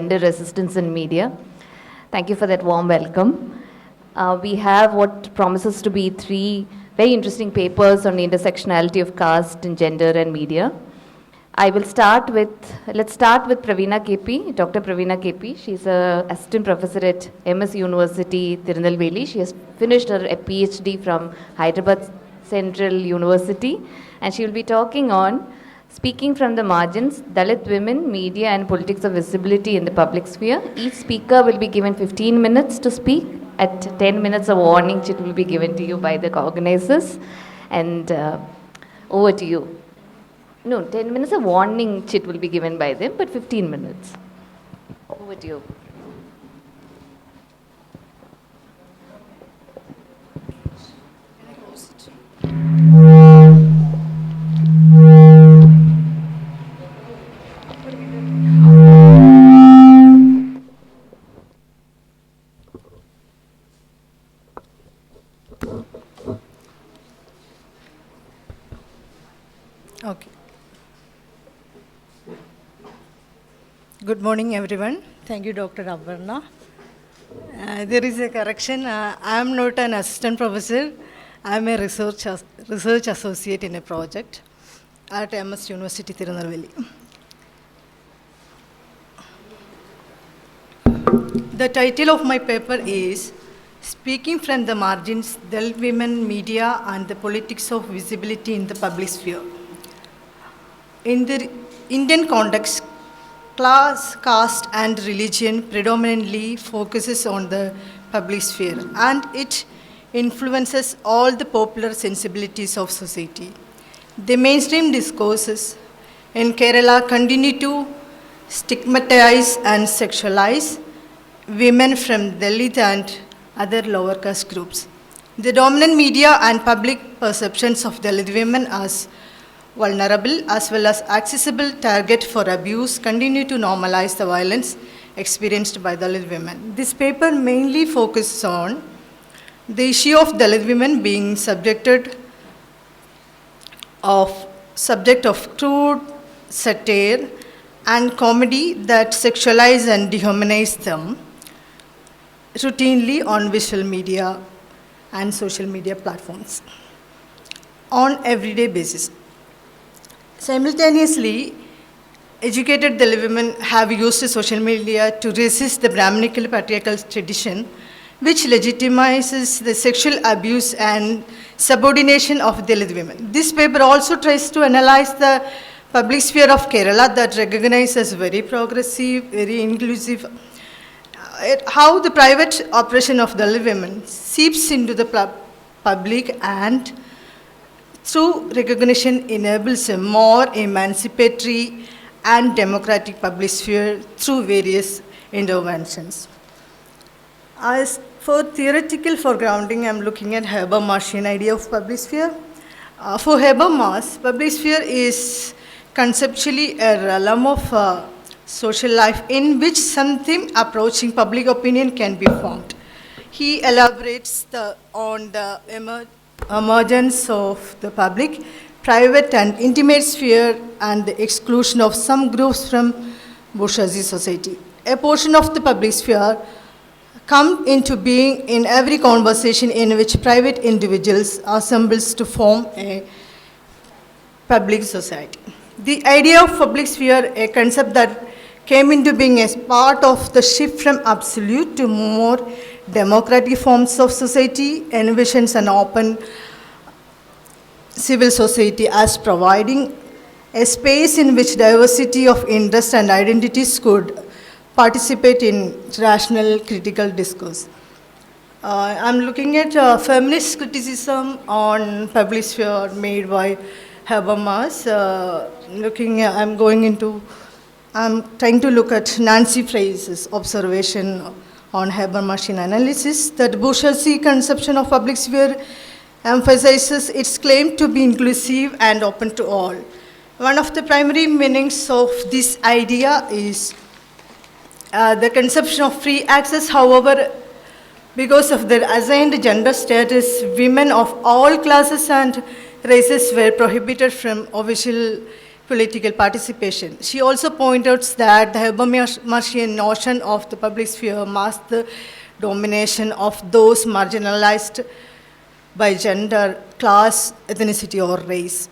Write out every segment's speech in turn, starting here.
Gender resistance in media. Thank you for that warm welcome. We have what promises to be 3 very interesting papers on the intersectionality of caste and gender and media. Let's start with Praveena K P, Dr. Praveena K P. She's an assistant professor at MS University, Tirunelveli. She has finished her PhD from Hyderabad Central University, and she will be talking on Speaking from the Margins, Dalit Women, Media and Politics of Visibility in the Public Sphere. Each speaker will be given 15 minutes to speak. At 10 minutes, a warning chit will be given to you by the organizers. And over to you. No, 10 minutes, a warning chit will be given by them, but 15 minutes. Over to you. Okay. Good morning, everyone. Thank you, Dr. Aparna. There is a correction. I am not an assistant professor. I am a research associate in a project at MS University, Tirunelveli. The title of my paper is Speaking from the Margins, Dalit Women, Media and the Politics of Visibility in the Public Sphere. In the Indian context, class, caste and religion predominantly focuses on the public sphere, and it influences all the popular sensibilities of society. The mainstream discourses in Kerala continue to stigmatize and sexualize women from Dalit and other lower caste groups. The dominant media and public perceptions of Dalit women as vulnerable as well as accessible target for abuse continue to normalize the violence experienced by Dalit women. This paper mainly focuses on the issue of Dalit women being subject of crude satire and comedy that sexualize and dehumanize them routinely on visual media and social media platforms on everyday basis. Simultaneously, educated Dalit women have used social media to resist the Brahminical patriarchal tradition, which legitimizes the sexual abuse and subordination of Dalit women. This paper also tries to analyze the public sphere of Kerala that recognizes very progressive, very inclusive, how the private oppression of Dalit women seeps into the public and through recognition enables a more emancipatory and democratic public sphere through various interventions. As for theoretical foregrounding, I'm looking at Habermasian idea of public sphere. For Habermas, public sphere is conceptually a realm of social life in which something approaching public opinion can be formed. He elaborates on the emergence of the public, private and intimate sphere and the exclusion of some groups from bourgeoisie society. A portion of the public sphere comes into being in every conversation in which private individuals assembles to form a public society. The idea of public sphere, a concept that came into being as part of the shift from absolute to more democratic forms of society, envisions an open civil society as providing a space in which diversity of interest and identities could participate in rational critical discourse. I'm looking at feminist criticism on public sphere made by Habermas. I'm trying to look at Nancy Fraser's observation on Habermasian analysis that bourgeoisie conception of public sphere emphasizes its claim to be inclusive and open to all. One of the primary meanings of this idea is the conception of free access. However, because of their assigned gender status, women of all classes and races were prohibited from official political participation. She also points out that the Habermasian notion of the public sphere masks the domination of those marginalized by gender, class, ethnicity, or race.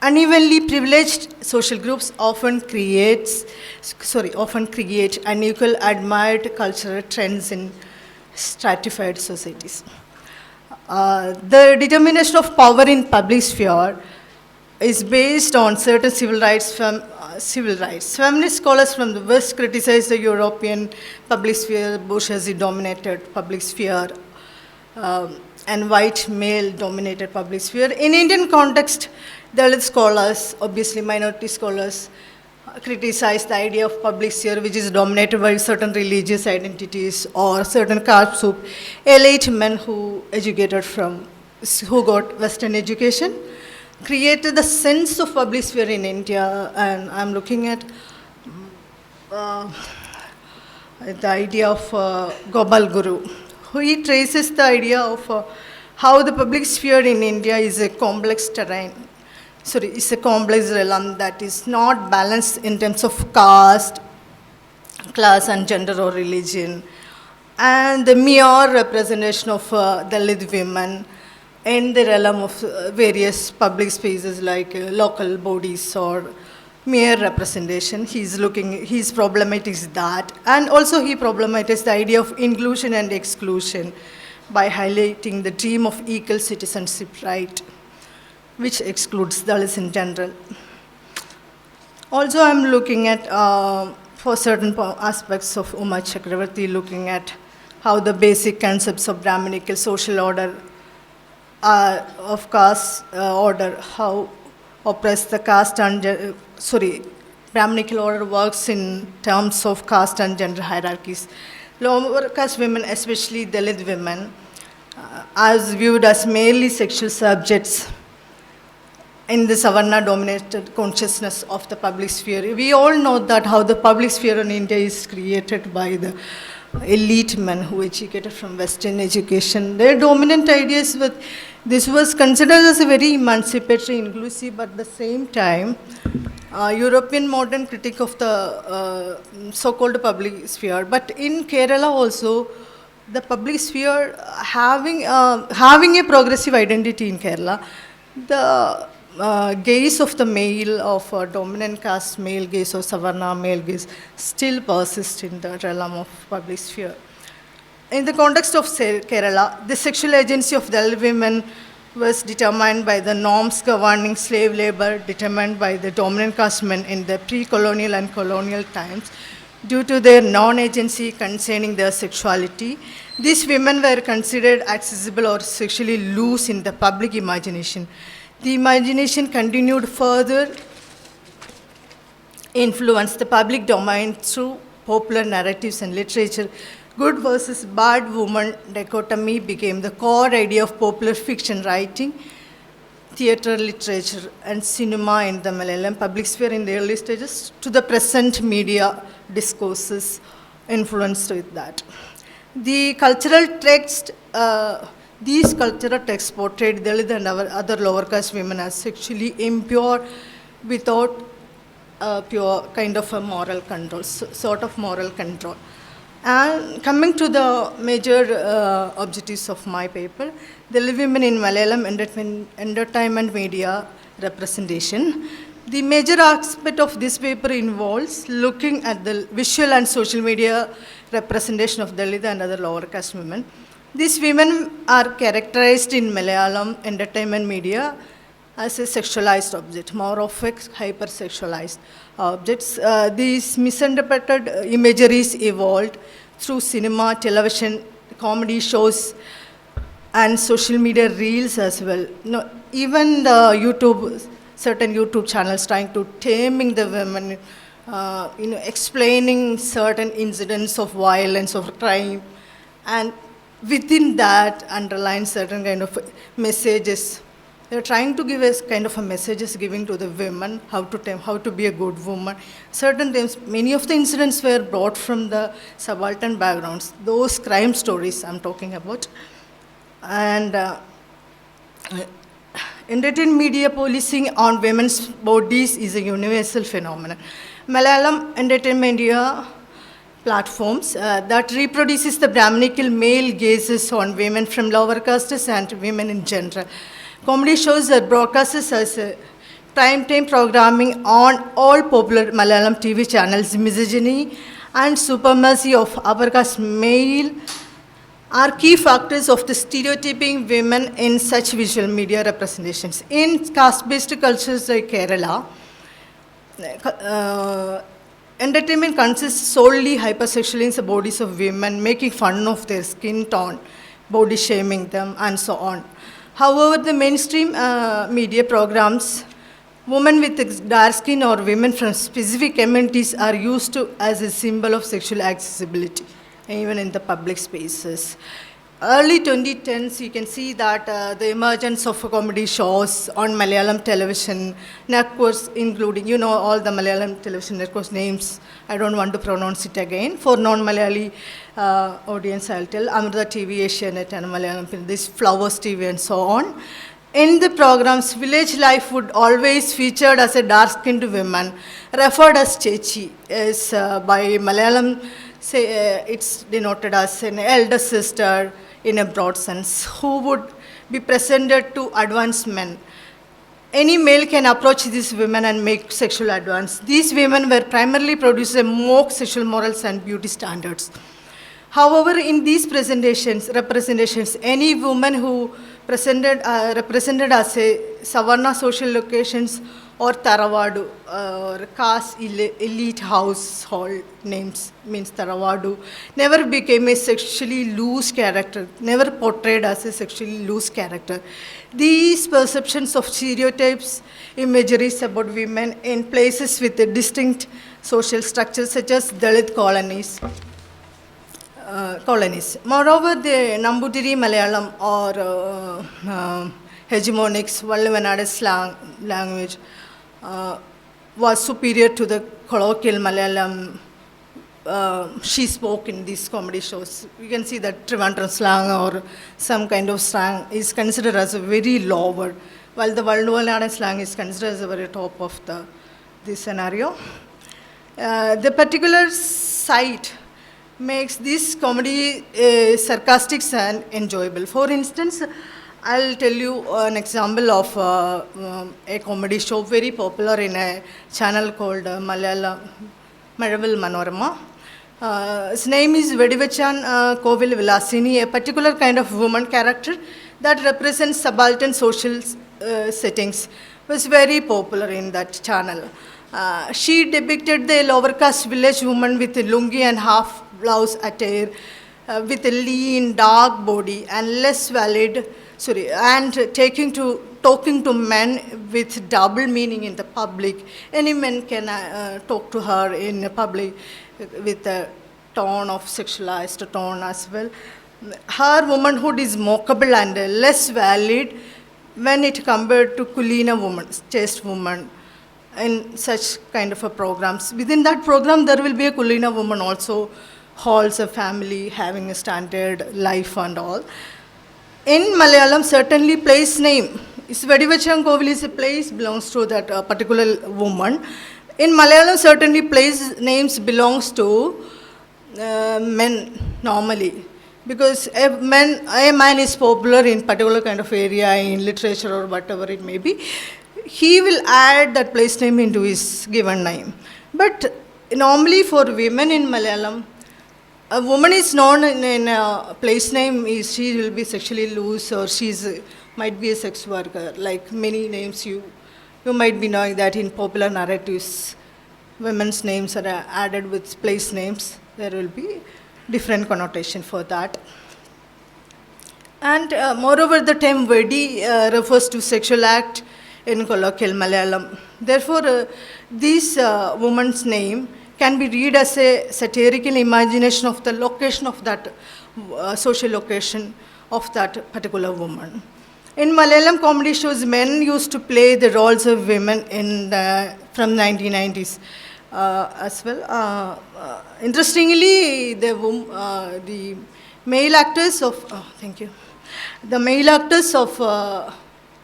Unevenly privileged social groups often create unequal admired cultural trends in stratified societies. The determination of power in public sphere is based on certain civil rights. Feminist scholars from the West criticize the European public sphere, bourgeoisie-dominated public sphere, and white male-dominated public sphere. In Indian context, Dalit scholars, obviously minority scholars, criticize the idea of public sphere which is dominated by certain religious identities or certain caste group, elite men who got Western education, created the sense of public sphere in India. And I'm looking at the idea of Gopal Guru, who he traces the idea of how the public sphere in India is a complex terrain. It's a complex realm that is not balanced in terms of caste, class, and gender or religion, and the mere representation of Dalit women in the realm of various public spaces like local bodies or mere representation. He's problematizes that, and also he problematizes the idea of inclusion and exclusion by highlighting the dream of equal citizenship right, which excludes Dalits in general. Also, I'm looking at, for certain aspects of Uma Chakravarti, looking at how the basic concepts of Brahminical social order, of caste order, how oppressed the caste and, Brahminical order works in terms of caste and gender hierarchies. Lower caste women, especially Dalit women, as viewed as merely sexual subjects in the Savarna-dominated consciousness of the public sphere. We all know that how the public sphere in India is created by the elite men who educated from Western education. Their dominant ideas this was considered as a very emancipatory, inclusive, but at the same time, European modern critique of the so-called public sphere. But in Kerala also, the public sphere having a progressive identity in Kerala, the gaze of the male, of dominant caste male gaze or Savarna male gaze still persists in the realm of public sphere. In the context of Kerala, the sexual agency of Dalit women was determined by the norms governing slave labor, determined by the dominant caste men in the pre-colonial and colonial times. Due to their non-agency concerning their sexuality, these women were considered accessible or sexually loose in the public imagination. The imagination continued further influence the public domain through popular narratives and literature. Good versus bad woman dichotomy became the core idea of popular fiction writing, theatre, literature, and cinema in the Malayalam public sphere in the early stages to the present media discourses influenced with that. The cultural text, these cultural texts portrayed Dalit and other lower caste women as sexually impure without pure kind of a moral control, sort of moral control. And coming to the major objectives of my paper, Dalit women in Malayalam entertainment media representation. The major aspect of this paper involves looking at the visual and social media representation of Dalit and other lower caste women. These women are characterized in Malayalam entertainment media as a sexualized object, more of a hypersexualized objects. These misinterpreted imageries evolved through cinema, television, comedy shows, and social media reels as well. Even the certain YouTube channels trying to taming the women, explaining certain incidents of violence, of crime, and within that underline certain kind of messages. They're trying to give us kind of a messages giving to the women how to be a good woman. Certain times, many of the incidents were brought from the subaltern backgrounds. Those crime stories I'm talking about, and entertainment media policing on women's bodies is a universal phenomenon. Malayalam entertainment media platforms that reproduces the Brahminical male gazes on women from lower castes and women in general. Comedy shows are broadcasted as prime-time programming on all popular Malayalam TV channels. Misogyny and supremacy of upper caste male are key factors of the stereotyping women in such visual media representations. In caste-based cultures like Kerala, entertainment consists solely hypersexualizing the bodies of women, making fun of their skin tone, body shaming them, and so on. However, the mainstream media programs, women with dark skin or women from specific communities are used as a symbol of sexual accessibility, even in the public spaces. Early 2010s, you can see that the emergence of comedy shows on Malayalam television networks, including, all the Malayalam television networks names. I don't want to pronounce it again. For non-Malayali audience, I'll tell Amrita TV, Asianet, and Malayalam, this Flowers TV, and so on. In the programs, village life would always featured as a dark-skinned woman, referred as Chechi, is by Malayalam, it's denoted as an elder sister in a broad sense, who would be presented to advanced men. Any male can approach these women and make sexual advance. These women were primarily produced to mock sexual morals and beauty standards. However, in these representations, any woman who represented as a Savarna social locations or Taravadu or caste elite household names means Taravadu, never became a sexually loose character, never portrayed as a sexually loose character. These perceptions of stereotypes, imageries about women in places with a distinct social structures such as Dalit colonies. Moreover, the Nambutiri Malayalam or hegemonics, Valluvanade slang language, was superior to the colloquial Malayalam she spoke in these comedy shows. You can see that Trivandrum slang or some kind of slang is considered as a very lower, while the Valluvanade slang is considered as a very top of this scenario. The particular site makes this comedy sarcastic and enjoyable. For instance, I'll tell you an example of a comedy show very popular in a channel called Malayalam Maraval Manorama. His name is Vedivachan Kovil Vilasini, a particular kind of woman character that represents subaltern social settings. Was very popular in that channel. She depicted the lower caste village woman with a lungi and half blouse attire, with a lean, dark body and talking to men with double meaning in the public. Any man can talk to her in public with a tone of sexualized tone as well. Her womanhood is mockable and less valid when it compared to Kulina woman, chaste woman, in such kind of a programs. Within that program, there will be a Kulina woman also, holds a family, having a standard life and all. In Malayalam, certainly place name. Vedivachan Kovil is a place belongs to that particular woman. In Malayalam, certainly place names belongs to men normally. Because a man is popular in particular kind of area, in literature or whatever it may be, he will add that place name into his given name. But normally for women in Malayalam, a woman is known in a place name, she will be sexually loose or might be a sex worker. Like many names you might be knowing that in popular narratives, women's names are added with place names. There will be different connotation for that. And moreover, the term Vedi refers to sexual act in colloquial Malayalam. Therefore, this woman's name can be read as a satirical imagination of the location of that social location of that particular woman. In Malayalam comedy shows, men used to play the roles of women from 1990s as well. Interestingly, the male actors of the male actors of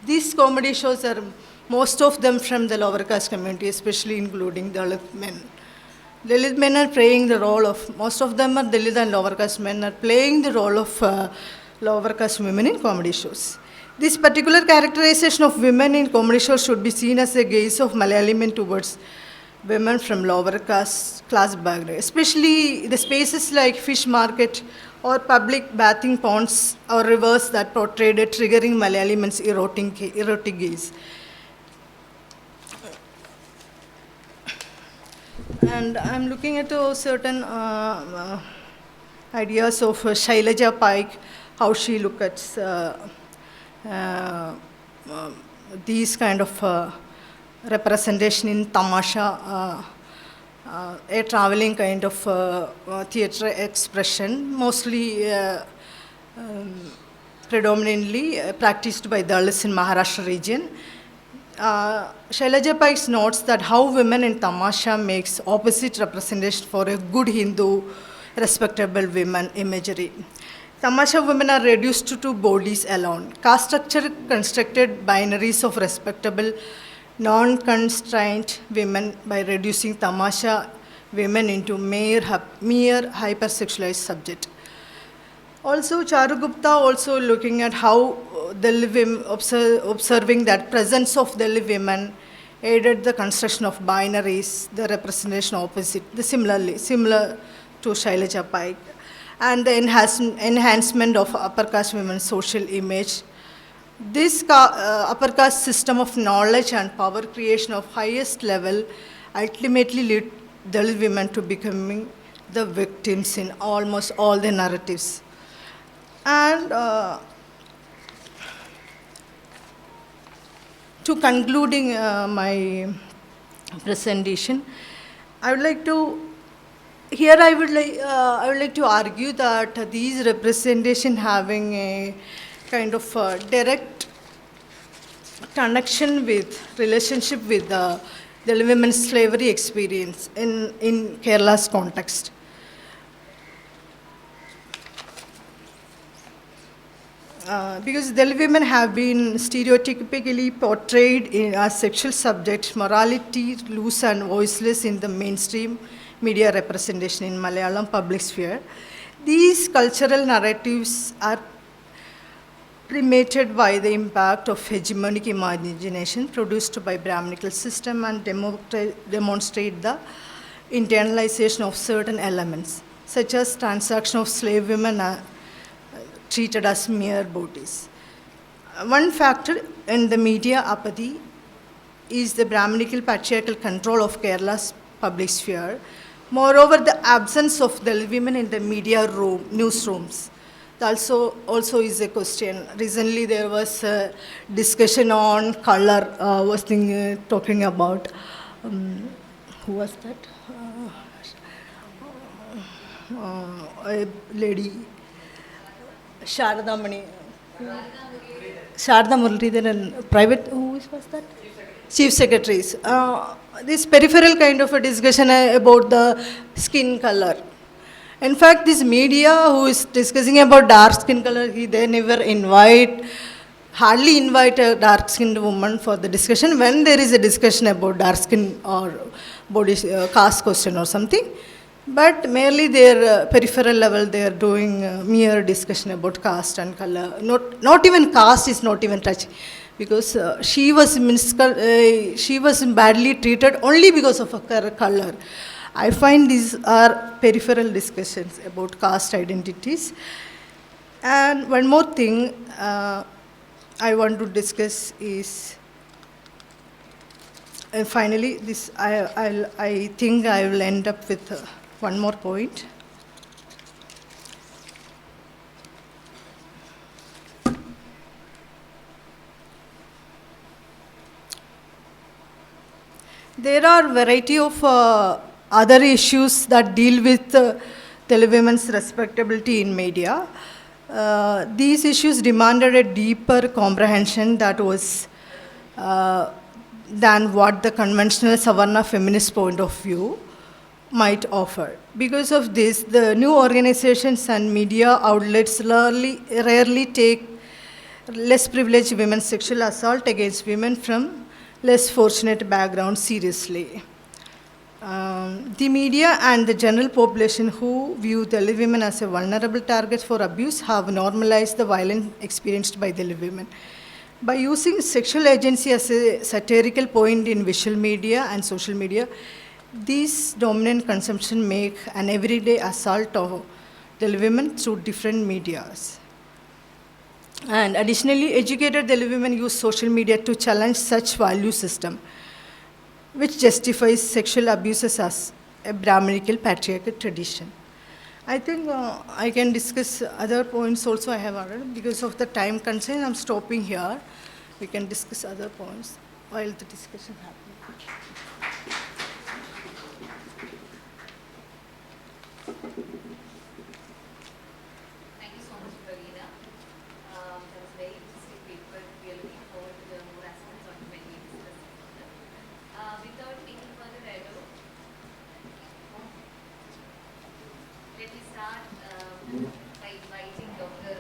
These comedy shows are most of them from the lower caste community, especially including Dalit men. Dalit men are playing the role of, most of them are Dalit and lower caste men are playing the role of lower caste women in comedy shows. This particular characterization of women in comedy shows should be seen as a gaze of Malayali men towards women from lower class background, especially the spaces like fish market or public bathing ponds or rivers that portrayed a triggering Malayali men's erotic gaze. And I'm looking at certain ideas of Shailaja Paik, how she looks at these kind of representation in Tamasha, a traveling kind of theatre expression, mostly predominantly practiced by Dalits in Maharashtra region. Shailaja Paik notes that how women in Tamasha makes opposite representation for a good Hindu, respectable women imagery. Tamasha women are reduced to two bodies alone. Caste structure constructed binaries of respectable, non-constrained women by reducing Tamasha women into mere hypersexualized subject. Also, Charugupta also looking at how Dalit women, observing that presence of Dalit women aided the construction of binaries, the representation opposite, similar to Shailaja Paik, and the enhancement of upper caste women's social image. This upper caste system of knowledge and power creation of highest level ultimately led Dalit women to becoming the victims in almost all the narratives. And to concluding my presentation, I would like to argue that these representation having a kind of direct connection with relationship with the women's slavery experience in Kerala's context. Because Dalit women have been stereotypically portrayed as sexual subjects, morality loose and voiceless in the mainstream media representation in Malayalam public sphere. These cultural narratives are permeated by the impact of hegemonic imagination produced by Brahminical system and demonstrate the internalization of certain elements, such as transaction of slave women treated as mere bodies. One factor in the media apathy is the Brahminical patriarchal control of Kerala's public sphere. Moreover, the absence of Dalit women in the media newsrooms also is a question. Recently, there was a discussion on color. Talking about who was that? A lady. Sharda Muralidharan, private, who was that? Chief Secretaries. This peripheral kind of a discussion about the skin color. In fact, this media who is discussing about dark skin color, they never hardly invite a dark skinned woman for the discussion when there is a discussion about dark skin or body caste question or something. But merely their peripheral level, they are doing mere discussion about caste and color. Not even caste is not even touched, because she was badly treated only because of her color. I find these are peripheral discussions about caste identities. And one more thing I want to discuss is, finally, this I think I will end up with one more point. There are variety of other issues that deal with Dalit women's respectability in media. These issues demanded a deeper comprehension that was than what the conventional Savarna feminist point of view might offer. Because of this, the new organizations and media outlets rarely take less privileged women's sexual assault against women from less fortunate backgrounds seriously. The media and the general population who view Dalit women as a vulnerable target for abuse have normalized the violence experienced by Dalit women. By using sexual agency as a satirical point in visual media and social media, these dominant consumption make an everyday assault of Dalit women through different medias. And additionally, educated Dalit women use social media to challenge such value system, which justifies sexual abuses as a Brahminical patriarchal tradition. I think I can discuss other points also I have added. Because of the time constraint, I'm stopping here. We can discuss other points while the discussion happens. Thank you so much, Praveena. That was a very interesting paper. We are looking forward to the more aspects on when we discuss it. Without taking further ado, let me start by inviting Dr.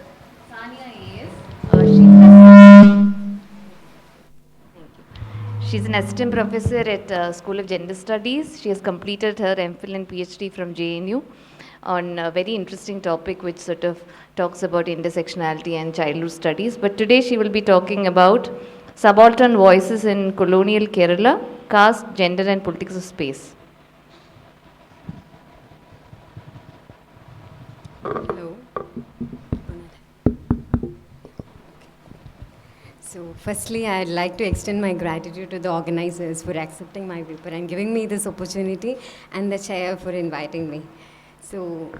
Sanya A.S. She's an assistant professor at School of Gender Studies. She has completed her MPhil and PhD from JNU on a very interesting topic which sort of talks about intersectionality and childhood studies. But today she will be talking about subaltern voices in colonial Kerala, caste, gender and politics of space. Hello. So firstly, I'd like to extend my gratitude to the organizers for accepting my paper and giving me this opportunity, and the chair for inviting me. So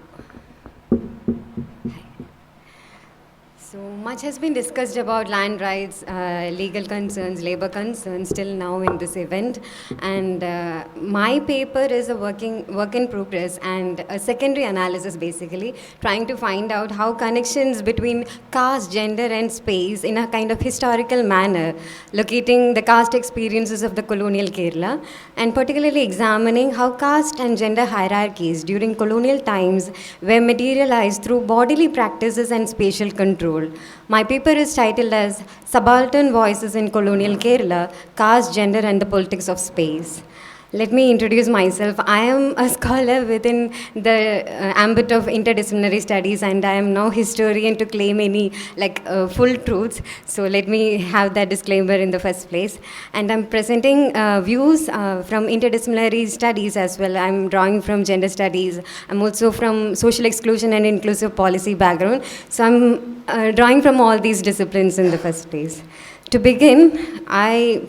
much has been discussed about land rights, legal concerns, labor concerns till now in this event. And my paper is a work in progress and a secondary analysis, basically, trying to find out how connections between caste, gender and space in a kind of historical manner, locating the caste experiences of the colonial Kerala, and particularly examining how caste and gender hierarchies during colonial times were materialized through bodily practices and spatial control. My paper is titled as Subaltern Voices in Colonial Kerala, Caste, Gender and the Politics of Space. Let me introduce myself. I am a scholar within the ambit of interdisciplinary studies, and I am no historian to claim any full truths. So let me have that disclaimer in the first place. And I'm presenting views from interdisciplinary studies as well. I'm drawing from gender studies. I'm also from social exclusion and inclusive policy background. So I'm drawing from all these disciplines in the first place. To begin, I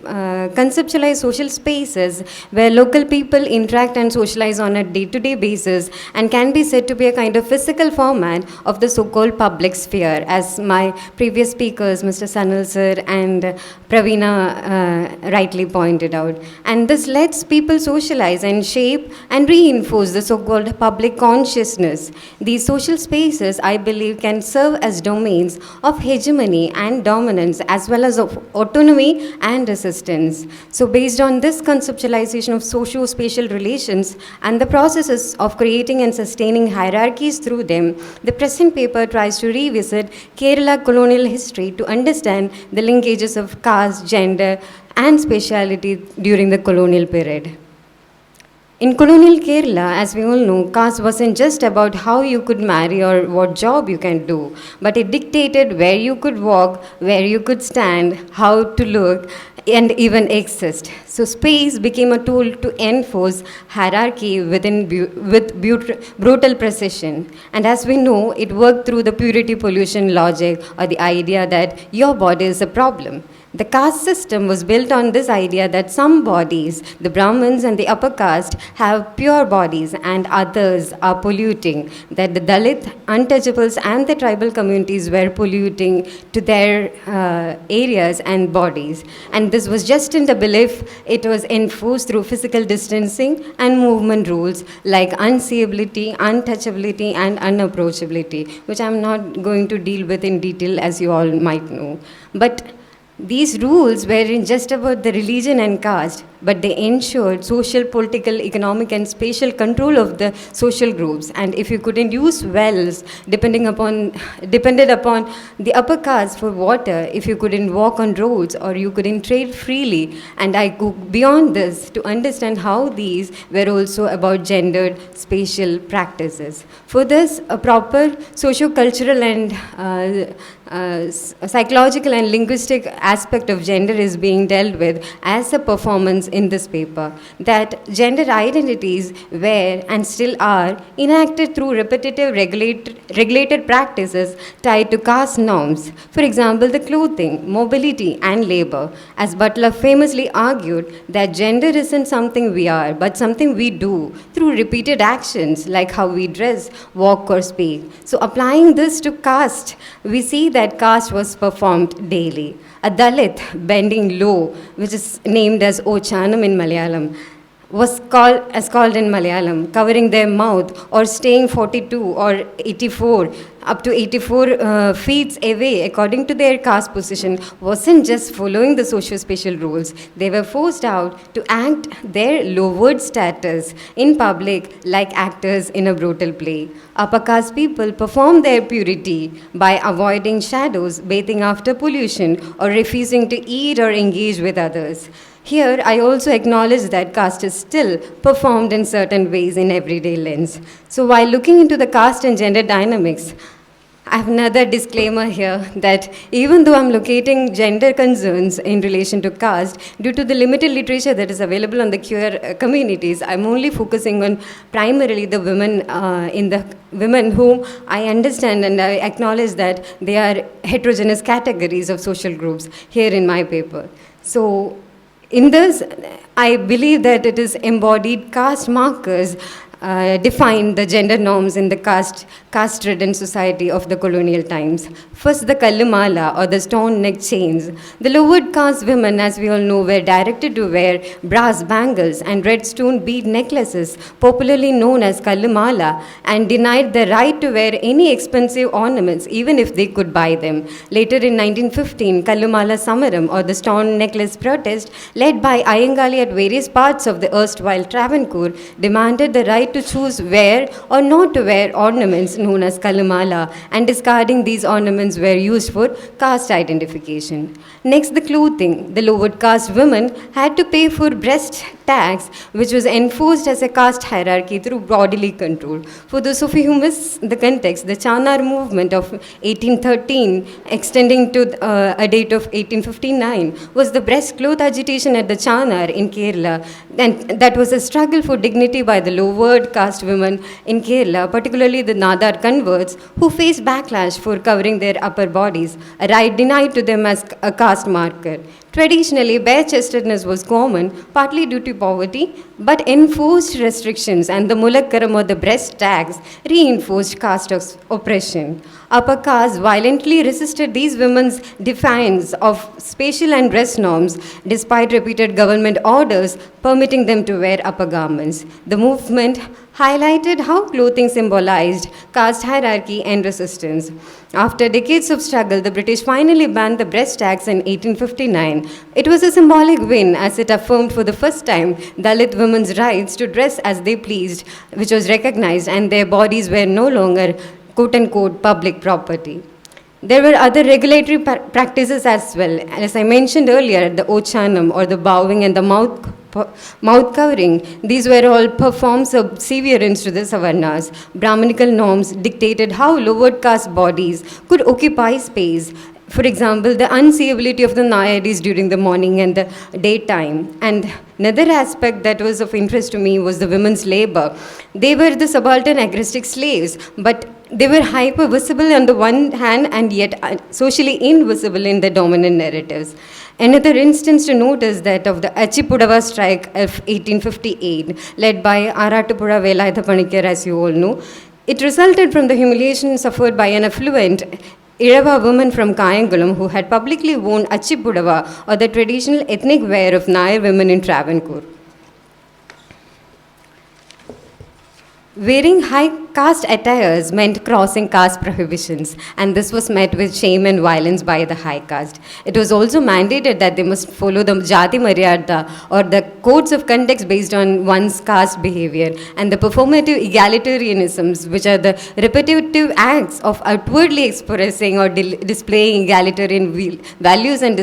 conceptualize social spaces where local people interact and socialize on a day-to-day basis and can be said to be a kind of physical format of the so-called public sphere, as my previous speakers, Mr. Sanal sir and Praveena rightly pointed out. And this lets people socialize and shape and reinforce the so-called public consciousness. These social spaces, I believe, can serve as domains of hegemony and dominance, as well as of autonomy and resistance. So based on this conceptualization of socio-spatial relations and the processes of creating and sustaining hierarchies through them, the present paper tries to revisit Kerala colonial history to understand the linkages of caste, gender, and spatiality during the colonial period. In colonial Kerala, as we all know, caste wasn't just about how you could marry or what job you can do, but it dictated where you could walk, where you could stand, how to look, and even exist. So space became a tool to enforce hierarchy with brutal precision. And as we know, it worked through the purity pollution logic, or the idea that your body is a problem. The caste system was built on this idea that some bodies, the Brahmins and the upper caste, have pure bodies and others are polluting, that the Dalit, untouchables and the tribal communities were polluting to their areas and bodies. And this was just in the belief it was enforced through physical distancing and movement rules like unseeability, untouchability and unapproachability, which I'm not going to deal with in detail, as you all might know. But These rules weren't just about the religion and caste, but they ensured social, political, economic, and spatial control of the social groups. And if you couldn't use wells, depended upon the upper caste for water, if you couldn't walk on roads or you couldn't trade freely, and I go beyond this to understand how these were also about gendered spatial practices. For this, a proper socio-cultural and psychological and linguistic aspect of gender is being dealt with as a performance in this paper. That gender identities were and still are enacted through repetitive regulated practices tied to caste norms. For example, the clothing, mobility, and labor. As Butler famously argued, that gender isn't something we are, but something we do through repeated actions like how we dress, walk, or speak. So, applying this to caste, we see that caste was performed daily. A Dalit bending low, which is named as Ochanam in Malayalam, was called in Malayalam, covering their mouth or staying 42 or 84, up to 84 feet away according to their caste position, wasn't just following the socio-spatial rules. They were forced out to act their lowered status in public like actors in a brutal play. Upper caste people performed their purity by avoiding shadows, bathing after pollution, or refusing to eat or engage with others. Here, I also acknowledge that caste is still performed in certain ways in everyday lens. So while looking into the caste and gender dynamics, I have another disclaimer here that even though I'm locating gender concerns in relation to caste, due to the limited literature that is available on the queer communities, I'm only focusing on primarily the women whom I understand and I acknowledge that they are heterogeneous categories of social groups here in my paper. So in this, I believe that it is embodied caste markers define the gender norms in the caste-ridden society of the colonial times. First, the Kallamala, or the stone neck chains. The lowered caste women, as we all know, were directed to wear brass bangles and red stone bead necklaces, popularly known as Kallamala, and denied the right to wear any expensive ornaments, even if they could buy them. Later in 1915, Kallamala Samaram, or the stone necklace protest, led by Iyengali at various parts of the erstwhile Travancore, demanded the right to choose wear or not to wear ornaments known as Kallamala, and discarding these ornaments were used for caste identification. Next, the clothing. The lowered caste women had to pay for breast tax, which was enforced as a caste hierarchy through bodily control. For those of you who miss the context, the Chanar movement of 1813, extending to a date of 1859, was the breast cloth agitation at the Chanar in Kerala, and that was a struggle for dignity by the lowered caste women in Kerala, particularly the Nadar converts, who faced backlash for covering their upper bodies, a right denied to them as a caste marker. Traditionally, bare-chestedness was common, partly due to poverty, but enforced restrictions and the mulakkaram, or the breast tax, reinforced caste oppression. Upper caste violently resisted these women's defiance of spatial and dress norms, despite repeated government orders permitting them to wear upper garments. The movement highlighted how clothing symbolized caste hierarchy and resistance. After decades of struggle, the British finally banned the breast tax in 1859. It was a symbolic win, as it affirmed for the first time Dalit women's rights to dress as they pleased, which was recognized, and their bodies were no longer quote-unquote public property. There were other regulatory practices as well. As I mentioned earlier, the ochanam, or the bowing, and the mouth covering, these were all performed subservience to the Savarnas. Brahminical norms dictated how lowered caste bodies could occupy space. For example, the unsavability of the Nayadis during the morning and the daytime. And another aspect that was of interest to me was the women's labor. They were the subaltern agrestic slaves, but they were hyper visible on the one hand and yet socially invisible in the dominant narratives. Another instance to note is that of the Achipudava strike of 1858, led by Aratupura Velayatha Panikar, as you all know. It resulted from the humiliation suffered by an affluent Irava woman from Kayangulam who had publicly worn Achipudava, or the traditional ethnic wear of Nair women in Travancore. Wearing high caste attires meant crossing caste prohibitions, and this was met with shame and violence by the high caste. It was also mandated that they must follow the Jati Maryada, or the codes of conduct based on one's caste behavior, and the performative egalitarianisms, which are the repetitive acts of outwardly expressing or displaying egalitarian values and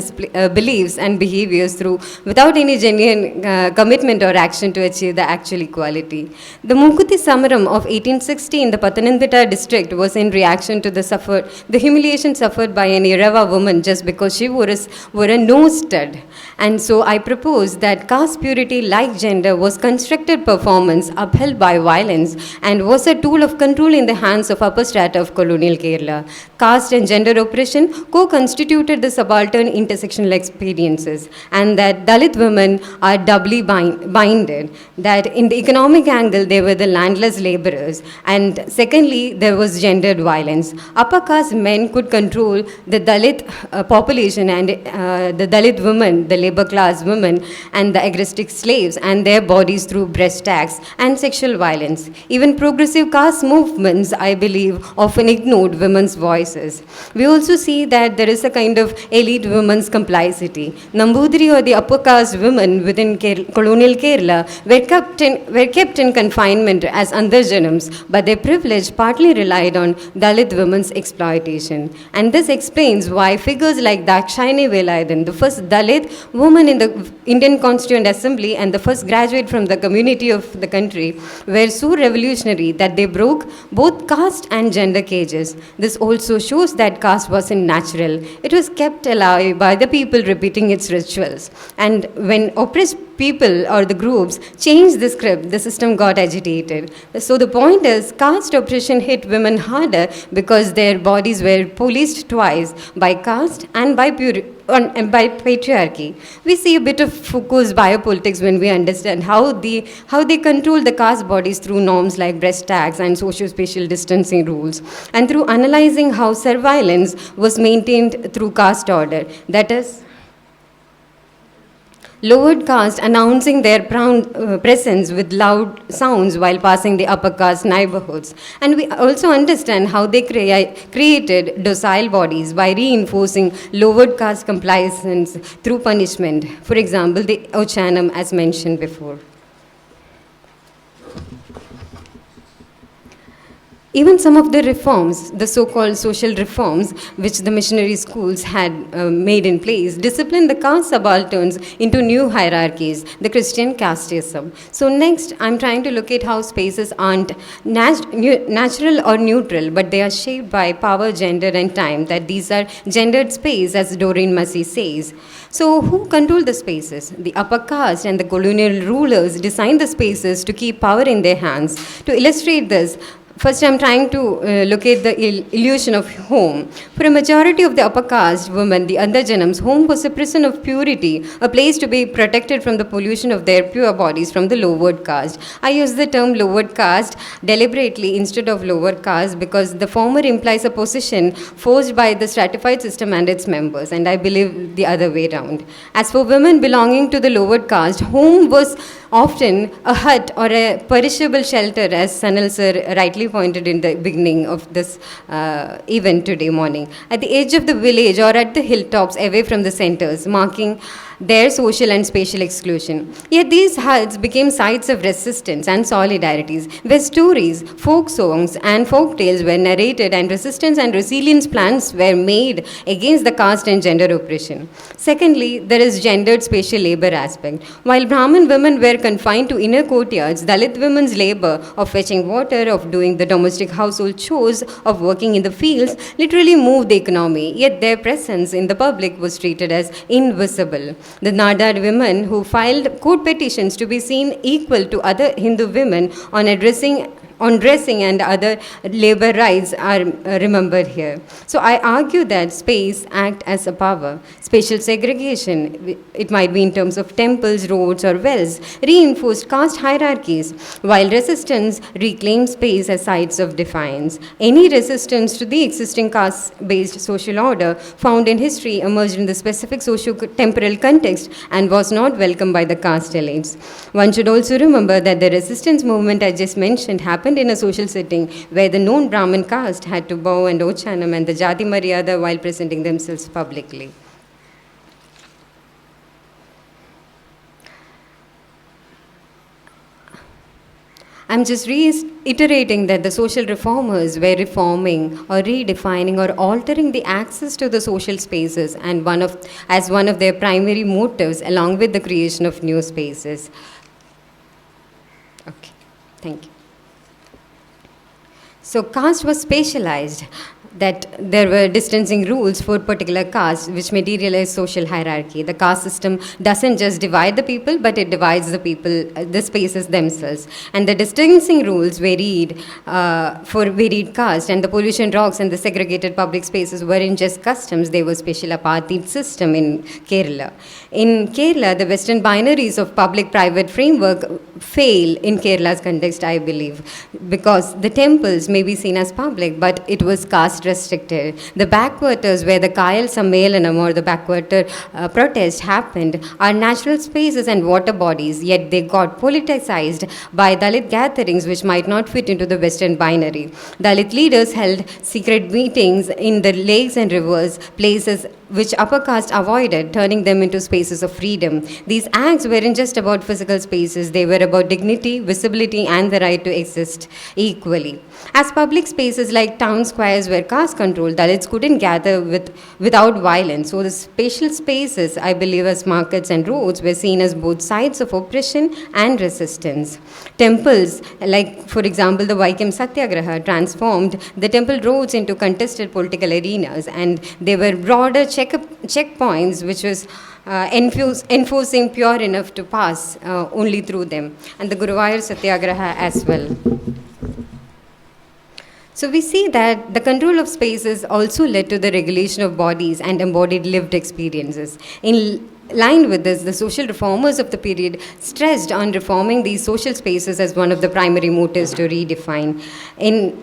beliefs and behaviors through without any genuine commitment or action to achieve the actual equality. The Munkuti Samaram of 1860 in the Pathanamthitta district was in reaction to the humiliation suffered by an Irava woman just because she wore a nose stud. And so I propose that caste purity, like gender, was constructed performance upheld by violence and was a tool of control in the hands of upper strata of colonial Kerala. Caste and gender oppression co-constituted the subaltern intersectional experiences, and that Dalit women are doubly binded, that in the economic angle they were the landless laborers, and secondly there was gendered violence. Upper caste men could control the Dalit population and the Dalit women, the labor class women, and the agrestic slaves and their bodies through breast tax and sexual violence. Even progressive caste movements, I believe, often ignored women's voices. We also see that there is a kind of elite women's complicity. Nambudiri, or the upper caste women within colonial Kerala, were kept in confinement as Andarjanams, but their privilege partly relied on Dalit women's exploitation. And this explains why figures like Dakshayani Velayudan, the first Dalit woman in the Indian Constituent Assembly and the first graduate from the community of the country, were so revolutionary that they broke both caste and gender cages. This also shows that caste wasn't natural. It was kept alive by the people repeating its rituals. And when oppressed people or the groups changed the script, the system got agitated. So the point is, caste oppression hit women harder because their bodies were policed twice, by caste and by patriarchy. We see a bit of Foucault's biopolitics when we understand how they control the caste bodies through norms like breast tax and socio-spatial distancing rules, and through analyzing how surveillance was maintained through caste order. That is, lowered caste announcing their presence with loud sounds while passing the upper caste neighborhoods. And we also understand how they created docile bodies by reinforcing lowered caste compliance through punishment. For example, the Ochanam, as mentioned before. Even some of the reforms, the so-called social reforms, which the missionary schools had made in place, disciplined the caste subalterns into new hierarchies, the Christian casteism. So next, I'm trying to look at how spaces aren't natural or neutral, but they are shaped by power, gender, and time, that these are gendered space, as Doreen Massey says. So who control the spaces? The upper caste and the colonial rulers designed the spaces to keep power in their hands. To illustrate this, first, I'm trying to locate the illusion of home. For a majority of the upper caste women, the Andarjanams, home was a prison of purity, a place to be protected from the pollution of their pure bodies from the lowered caste. I use the term lowered caste deliberately instead of lower caste because the former implies a position forced by the stratified system and its members, and I believe the other way around. As for women belonging to the lowered caste, home was often a hut or a perishable shelter, as Sanal sir rightly pointed in the beginning of this event today morning, at the edge of the village or at the hilltops away from the centers, marking their social and spatial exclusion. Yet these huts became sites of resistance and solidarities, where stories, folk songs, and folk tales were narrated, and resistance and resilience plans were made against the caste and gender oppression. Secondly, there is gendered spatial labor aspect. While Brahmin women were confined to inner courtyards, Dalit women's labor of fetching water, of doing the domestic household chores, of working in the fields, literally moved the economy, yet their presence in the public was treated as invisible. The Nadar women who filed court petitions to be seen equal to other Hindu women on dressing and other labor rights are remembered here. So I argue that space acts as a power. Spatial segregation, it might be in terms of temples, roads, or wells, reinforced caste hierarchies, while resistance reclaimed space as sites of defiance. Any resistance to the existing caste-based social order found in history emerged in the specific socio-temporal context and was not welcomed by the caste elites. One should also remember that the resistance movement I just mentioned happened happened in a social setting where the known Brahmin caste had to bow and ochanam and the jati maryada while presenting themselves publicly. I'm just reiterating that the social reformers were reforming or redefining or altering the access to the social spaces and as one of their primary motives, along with the creation of new spaces. Okay, thank you. So caste was spatialized, that there were distancing rules for particular castes which materialize social hierarchy. The caste system doesn't just divide the people, but it divides the people, the spaces themselves. And the distancing rules varied for varied caste, and the pollution rocks and the segregated public spaces weren't just customs, they were special apartheid system in Kerala. In Kerala, the Western binaries of public-private framework fail in Kerala's context, I believe, because the temples may be seen as public, but it was caste restricted. The backwaters where the Kayal Sammelanam or the backwater protest happened are natural spaces and water bodies, yet they got politicized by Dalit gatherings which might not fit into the Western binary. Dalit leaders held secret meetings in the lakes and rivers, places which upper caste avoided, turning them into spaces of freedom. These acts weren't just about physical spaces, they were about dignity, visibility, and the right to exist equally. As public spaces like town squares were caste controlled, Dalits couldn't gather without violence. So the spatial spaces, I believe, as markets and roads, were seen as both sides of oppression and resistance. Temples, like for example the Vaikam Satyagraha, transformed the temple roads into contested political arenas, and they were broader checkpoints which was enforcing pure enough to pass only through them, and the Guruvayur Satyagraha as well. So we see that the control of spaces also led to the regulation of bodies and embodied lived experiences. In line with this, the social reformers of the period stressed on reforming these social spaces as one of the primary motives to redefine. In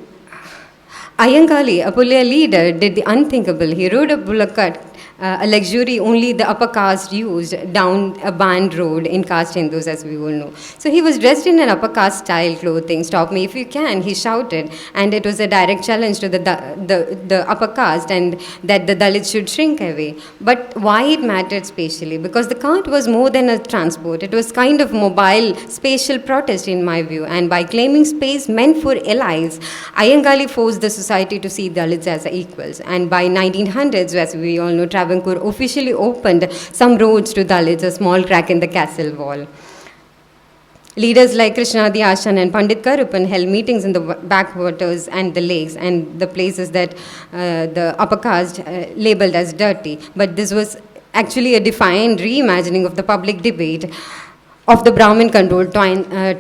Ayangali, a Pulya leader, did the unthinkable. He rode a bullock cart, a luxury only the upper caste used, down a banned road in caste Hindus, as we all know. So he was dressed in an upper caste style clothing. "Stop me if you can," he shouted, and it was a direct challenge to the upper caste and that the Dalits should shrink away. But why it mattered spatially? Because the cart was more than a transport. It was kind of mobile, spatial protest in my view, and by claiming space meant for allies, Ayangali forced the society to see Dalits as equals. And by 1900s, as we all know, Travancore officially opened some roads to Dalits, a small crack in the castle wall. Leaders like Krishnadi Ashan and Pandit Karupan held meetings in the backwaters and the lakes and the places that the upper caste labeled as dirty. But this was actually a defiant reimagining of the public debate of the Brahmin-controlled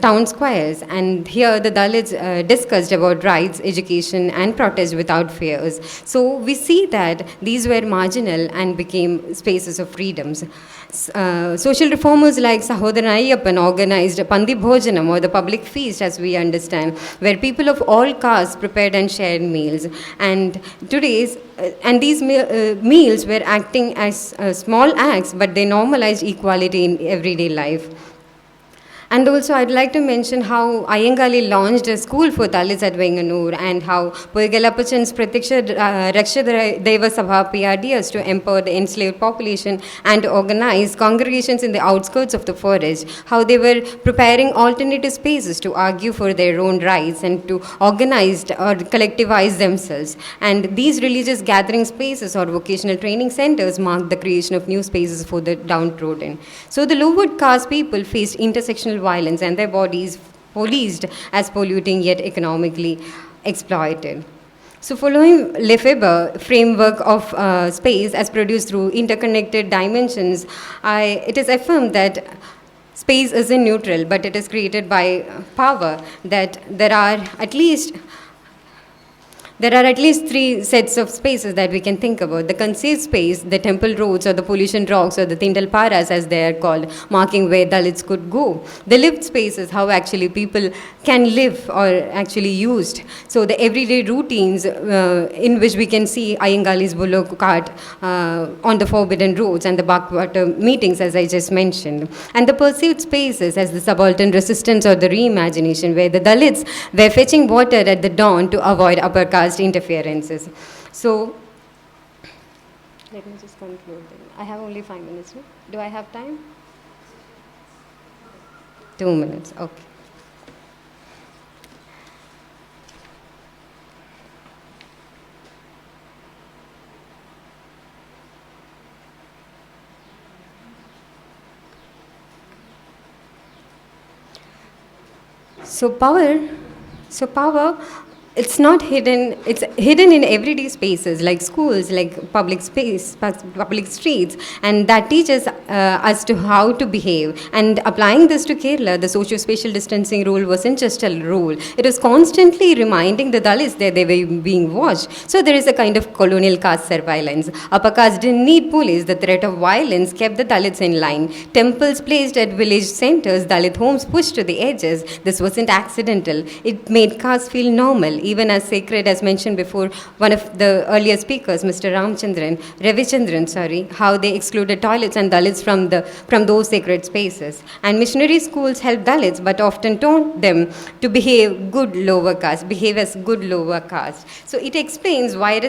town squares. And here the Dalits discussed about rights, education, and protest without fears. So we see that these were marginal and became spaces of freedoms. Social reformers like Sahodana Ayyappan organized Pandi Bhojanam, or the public feast as we understand, where people of all castes prepared and shared meals. And these meals were acting as small acts, but they normalized equality in everyday life. And also, I'd like to mention how Ayangali launched a school for Dalits at Venganur, and how Poigalapachan's Pratiksha Raksha Deva Sabha PRDs to empower the enslaved population and to organize congregations in the outskirts of the forest, how they were preparing alternative spaces to argue for their own rights and to organize or collectivize themselves. And these religious gathering spaces or vocational training centers marked the creation of new spaces for the downtrodden. So the lower caste people faced intersectional violence and their bodies policed as polluting yet economically exploited. So following Lefebvre framework of space as produced through interconnected dimensions, it is affirmed that space isn't neutral, but it is created by power, that there are at least There are at least 3 sets of spaces that we can think about. The concealed space, the temple roads or the pollution rocks or the Tindal Paras as they are called, marking where Dalits could go. The lived spaces, how actually people can live or actually used. So the everyday routines in which we can see Ayangali's bullock cart on the forbidden roads and the backwater meetings as I just mentioned. And the perceived spaces as the subaltern resistance or the reimagination where the Dalits were fetching water at the dawn to avoid upper caste interferences. So, let me just conclude. I have only 5 minutes. No? Do I have time? 2 minutes. Okay. So power, it's not hidden, it's hidden in everyday spaces like schools, like public space, public streets, and that teaches us to how to behave. And applying this to Kerala, the socio-spatial distancing rule wasn't just a rule, it was constantly reminding the Dalits that they were being watched. So there is a kind of colonial caste surveillance. Upper caste didn't need police, the threat of violence kept the Dalits in line. Temples placed at village centers, Dalit homes pushed to the edges. This wasn't accidental, it made caste feel normal, even as sacred as mentioned before one of the earlier speakers, Mr. Ravichandran, how they excluded toilets and Dalits from those sacred spaces. And missionary schools helped Dalits but often taught them to behave as good lower caste. So it explains why the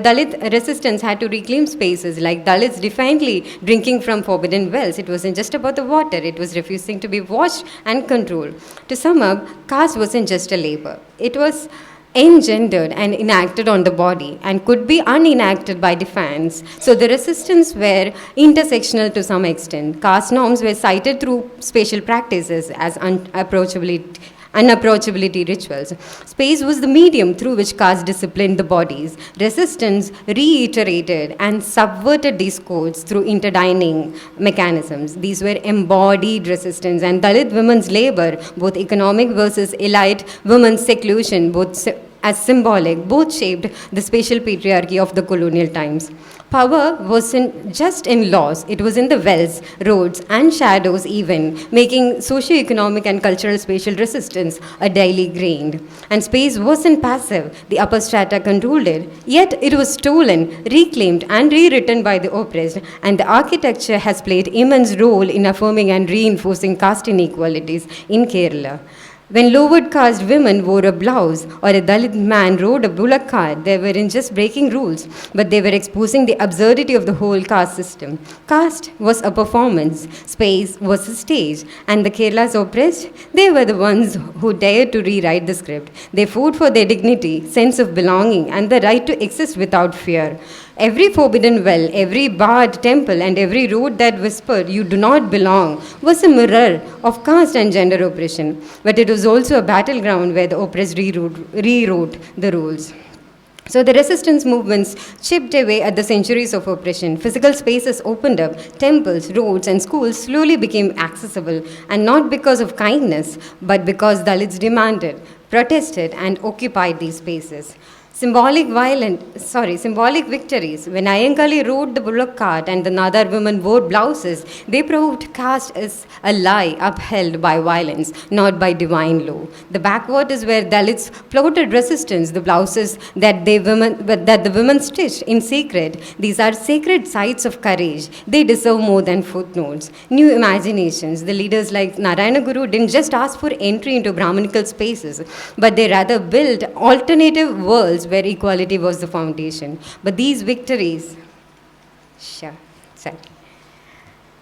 Dalit resistance had to reclaim spaces like Dalits defiantly drinking from forbidden wells. It wasn't just about the water, it was refusing to be watched and controlled. To sum up, caste wasn't just a labor. It was engendered and enacted on the body and could be unenacted by defense. So the resistance were intersectional to some extent. Caste norms were cited through spatial practices as unapproachability rituals. Space was the medium through which caste disciplined the bodies. Resistance reiterated and subverted these codes through interdining mechanisms. These were embodied resistance, and Dalit women's labor, both economic versus elite women's seclusion, both as symbolic, both shaped the spatial patriarchy of the colonial times. Power wasn't just in laws, it was in the wells, roads, and shadows even, making socio-economic and cultural spatial resistance a daily grained. And space wasn't passive, the upper strata controlled it, yet it was stolen, reclaimed, and rewritten by the oppressed, and the architecture has played immense role in affirming and reinforcing caste inequalities in Kerala. When lowered caste women wore a blouse or a Dalit man rode a bullock cart, they weren't just breaking rules, but they were exposing the absurdity of the whole caste system. Caste was a performance, space was a stage, and the Kerala's oppressed, they were the ones who dared to rewrite the script. They fought for their dignity, sense of belonging, and the right to exist without fear. Every forbidden well, every barred temple, and every road that whispered, "You do not belong," was a mirror of caste and gender oppression. But it was also a battleground where the oppressed rewrote the rules. So the resistance movements chipped away at the centuries of oppression. Physical spaces opened up, temples, roads, and schools slowly became accessible, and not because of kindness, but because Dalits demanded, protested, and occupied these spaces. Symbolic victories. When Iyengali rode the bullock cart and the Nadar women wore blouses, they proved caste is a lie upheld by violence, not by divine law. The backwaters where Dalits plotted resistance, the blouses that the women stitched in secret. These are sacred sites of courage. They deserve more than footnotes. New imaginations. The leaders like Narayanan Guru didn't just ask for entry into Brahmanical spaces, but they rather built alternative worlds where equality was the foundation. But these victories,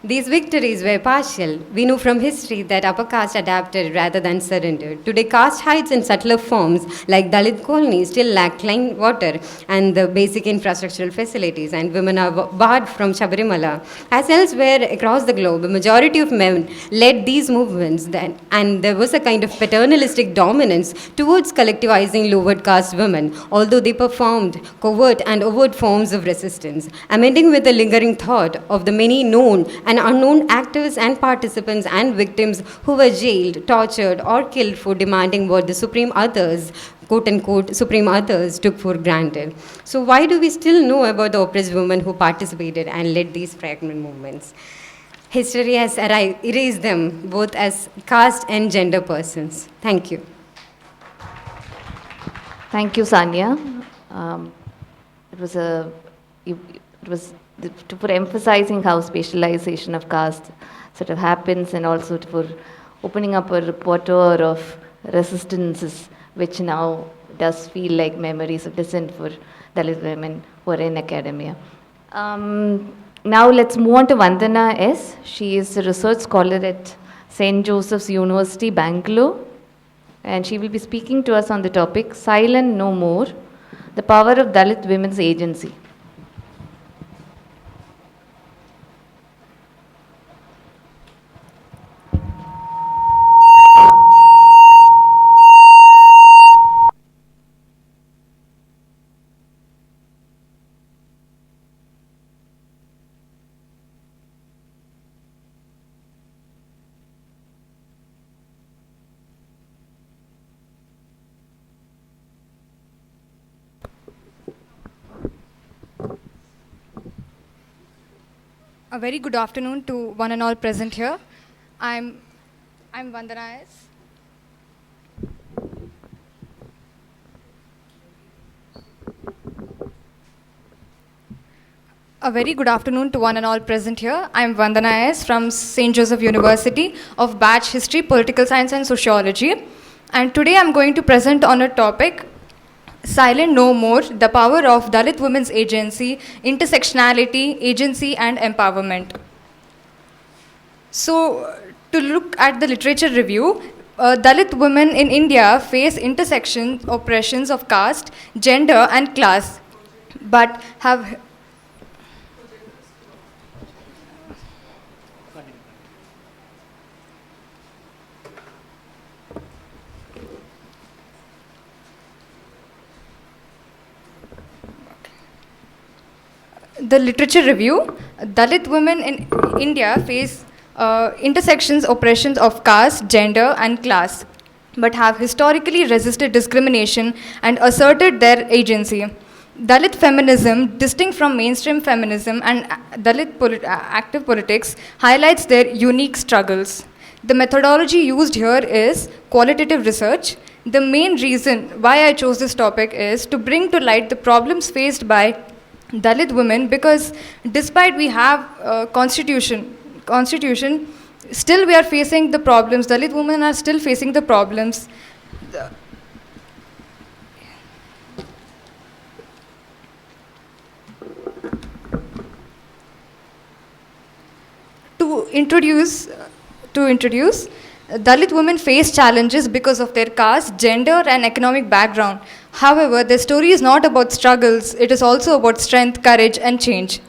these victories were partial. We know from history that upper caste adapted rather than surrendered. Today, caste hides in subtler forms like Dalit colonies still lack clean water and the basic infrastructural facilities, and women are barred from Shabarimala. As elsewhere across the globe, a majority of men led these movements, and there was a kind of paternalistic dominance towards collectivizing lowered caste women, although they performed covert and overt forms of resistance, amending with the lingering thought of the many known and unknown actors and participants and victims who were jailed, tortured, or killed for demanding what the supreme others quote unquote supreme authors took for granted. So why do we still know about the oppressed women who participated and led these fragment movements? History has erased them both as caste and gender persons. Thank you. Thank you, Sanya. It was a, it was for emphasizing how spatialization of caste sort of happens, and also for opening up a repertoire of resistances, which now does feel like memories of dissent for Dalit women who are in academia. Now let's move on to Vandana S. She is a research scholar at St. Joseph's University, Bangalore, and she will be speaking to us on the topic Silent No More, the power of Dalit women's agency. A very good afternoon to one and all present here. I'm Vandana A.S. A very good afternoon to one and all present here. I'm Vandana A.S. from St. Joseph University of Batch History, Political Science and Sociology. And today I'm going to present on a topic, Silent No More, the power of Dalit women's agency, intersectionality, agency and empowerment. So, to look at the literature review, Dalit women in India face intersection oppressions of caste, gender and class, but have the literature review, Dalit women in India face intersections, oppressions of caste, gender and class, but have historically resisted discrimination and asserted their agency. Dalit feminism, distinct from mainstream feminism and Dalit active politics, highlights their unique struggles. The methodology used here is qualitative research. The main reason why I chose this topic is to bring to light the problems faced by Dalit women, because despite we have constitution, still we are facing the problems. Dalit women are still facing the problems. To introduce, Dalit women face challenges because of their caste, gender and economic background. However, their story is not about struggles, it is also about strength, courage and change.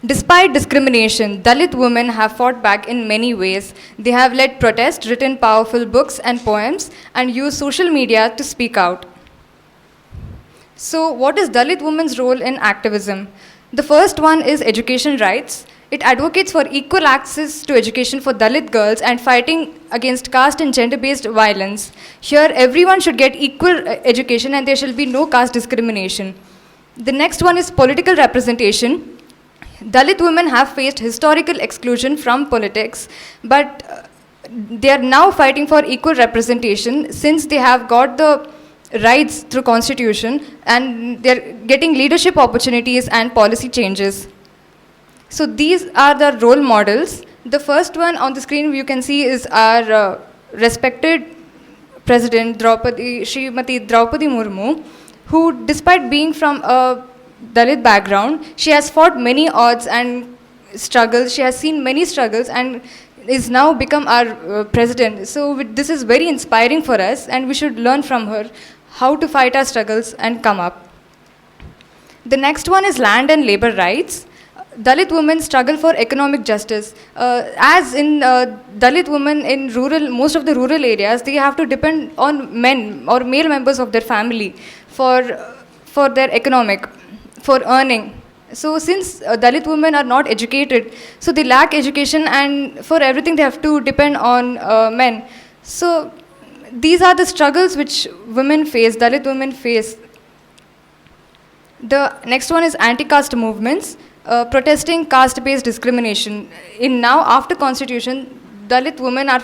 Despite discrimination, Dalit women have fought back in many ways. They have led protests, written powerful books and poems, and used social media to speak out. So, what is Dalit women's role in activism? The first one is education rights. It advocates for equal access to education for Dalit girls and fighting against caste and gender-based violence. Here, everyone should get equal education and there shall be no caste discrimination. The next one is political representation. Dalit women have faced historical exclusion from politics, but they are now fighting for equal representation since they have got the rights through constitution and they are getting leadership opportunities and policy changes. So these are the role models. The first one on the screen you can see is our respected President Srimati Draupadi Murmu, who despite being from a Dalit background, she has fought many odds and struggles. She has seen many struggles and is now become our president. So this is very inspiring for us and we should learn from her how to fight our struggles and come up. The next one is land and labor rights. Dalit women struggle for economic justice. As in Dalit women in most of the rural areas, they have to depend on men or male members of their family for their for earning. So since Dalit women are not educated, so they lack education and for everything they have to depend on men. So These are the struggles which women face, Dalit women face. The next one is anti-caste movements, protesting caste-based discrimination. In now, after Constitution, Dalit women are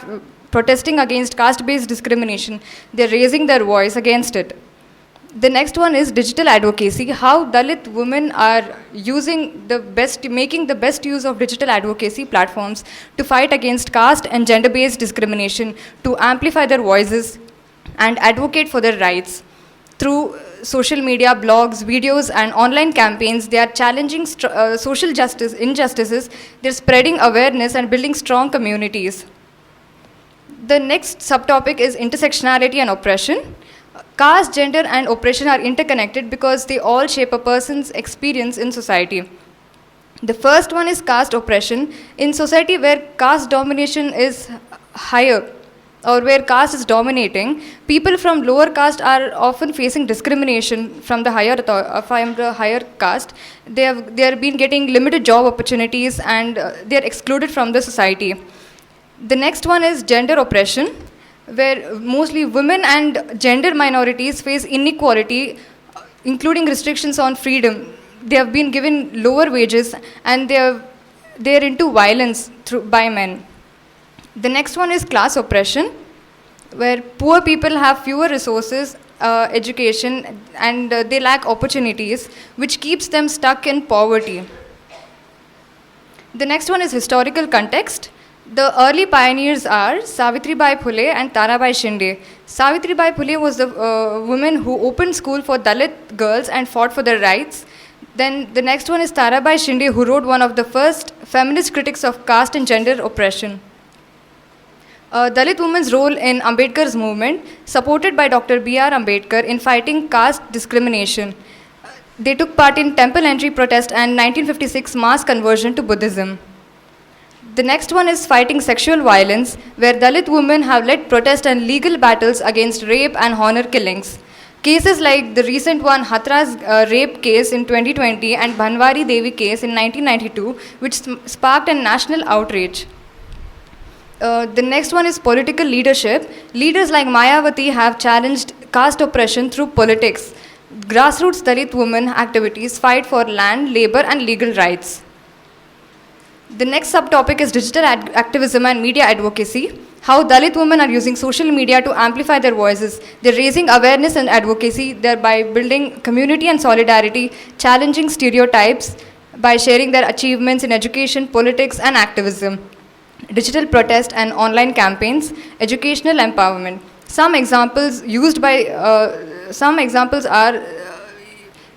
protesting against caste-based discrimination. They're raising their voice against it. The next one is digital advocacy, how Dalit women are making the best use of digital advocacy platforms to fight against caste and gender-based discrimination, to amplify their voices and advocate for their rights. Through social media, blogs, videos, and online campaigns, they are challenging social injustices, they're spreading awareness and building strong communities. The next subtopic is intersectionality and oppression. Caste, gender, and oppression are interconnected because they all shape a person's experience in society. The first one is caste oppression. In society where caste domination is higher, or where caste is dominating, people from lower caste are often facing discrimination from the higher caste. They are being getting limited job opportunities, and they are excluded from the society. The next one is gender oppression, where mostly women and gender minorities face inequality, including restrictions on freedom. They have been given lower wages, and they are into violence by men. The next one is class oppression, where poor people have fewer resources, education, and they lack opportunities, which keeps them stuck in poverty. The next one is historical context. The early pioneers are Savitribai Phule and Tarabai Shinde. Savitribai Phule was the woman who opened school for Dalit girls and fought for their rights. Then the next one is Tarabai Shinde, who wrote one of the first feminist critics of caste and gender oppression. Dalit women's role in Ambedkar's movement, supported by Dr. B.R. Ambedkar in fighting caste discrimination. They took part in temple entry protest and 1956 mass conversion to Buddhism. The next one is fighting sexual violence, where Dalit women have led protest and legal battles against rape and honor killings. Cases like the recent one, Hathras rape case in 2020 and Bhanwari Devi case in 1992, which sparked a national outrage. The next one is political leadership. Leaders like Mayawati have challenged caste oppression through politics. Grassroots Dalit women activities fight for land, labor, and legal rights. The next subtopic is digital activism and media advocacy. How Dalit women are using social media to amplify their voices. They're raising awareness and advocacy, thereby building community and solidarity, challenging stereotypes by sharing their achievements in education, politics, and activism. Digital protest and online campaigns, educational empowerment. Some examples are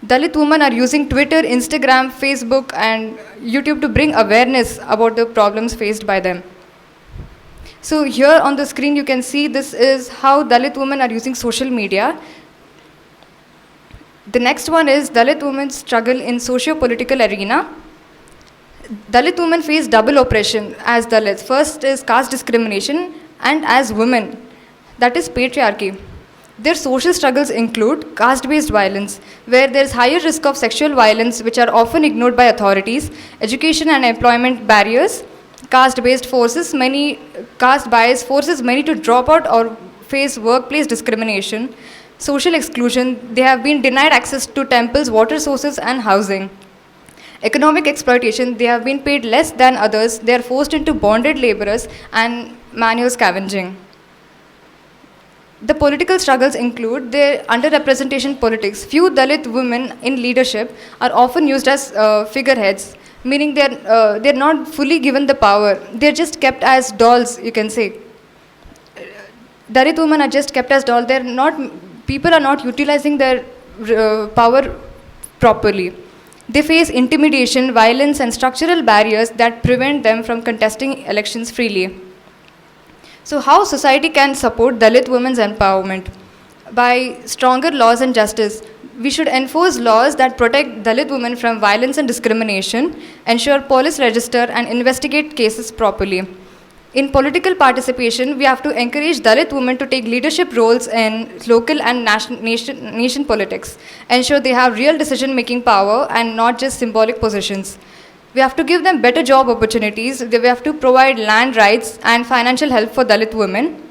Dalit women are using Twitter, Instagram, Facebook, and YouTube to bring awareness about the problems faced by them. So here on the screen you can see this is how Dalit women are using social media. The next one is Dalit women's struggle in socio-political arena. Dalit women face double oppression as Dalits. First is caste discrimination, and as women, that is patriarchy. Their social struggles include caste-based violence, where there is higher risk of sexual violence, which are often ignored by authorities, education and employment barriers, caste bias forces many to drop out or face workplace discrimination, social exclusion, they have been denied access to temples, water sources, and housing. Economic exploitation, they have been paid less than others, they are forced into bonded laborers and manual scavenging. The political struggles include their underrepresentation politics. Few Dalit women in leadership are often used as figureheads, meaning they're not fully given the power. They're just kept as dolls, you can say. Dalit women are just kept as dolls. People are not utilizing their power properly. They face intimidation, violence, and structural barriers that prevent them from contesting elections freely. So how society can support Dalit women's empowerment? By stronger laws and justice. We should enforce laws that protect Dalit women from violence and discrimination, ensure police register and investigate cases properly. In political participation, we have to encourage Dalit women to take leadership roles in local and nation politics, ensure they have real decision-making power and not just symbolic positions. We have to give them better job opportunities. We have to provide land rights and financial help for Dalit women.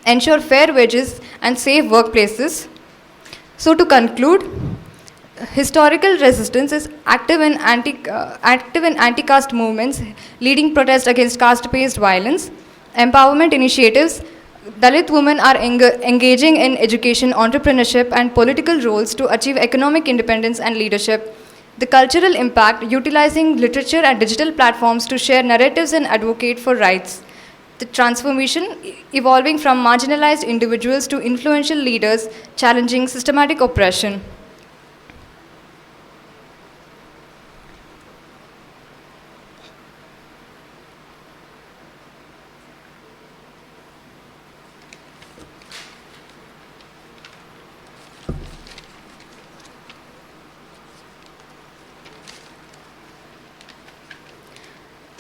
ensure fair wages and safe workplaces. So to conclude, historical resistance is active in anti-caste movements, leading protests against caste-based violence, empowerment initiatives. Dalit women are engaging in education, entrepreneurship, and political roles to achieve economic independence and leadership. The cultural impact, utilizing literature and digital platforms to share narratives and advocate for rights. The transformation, evolving from marginalized individuals to influential leaders, challenging systematic oppression.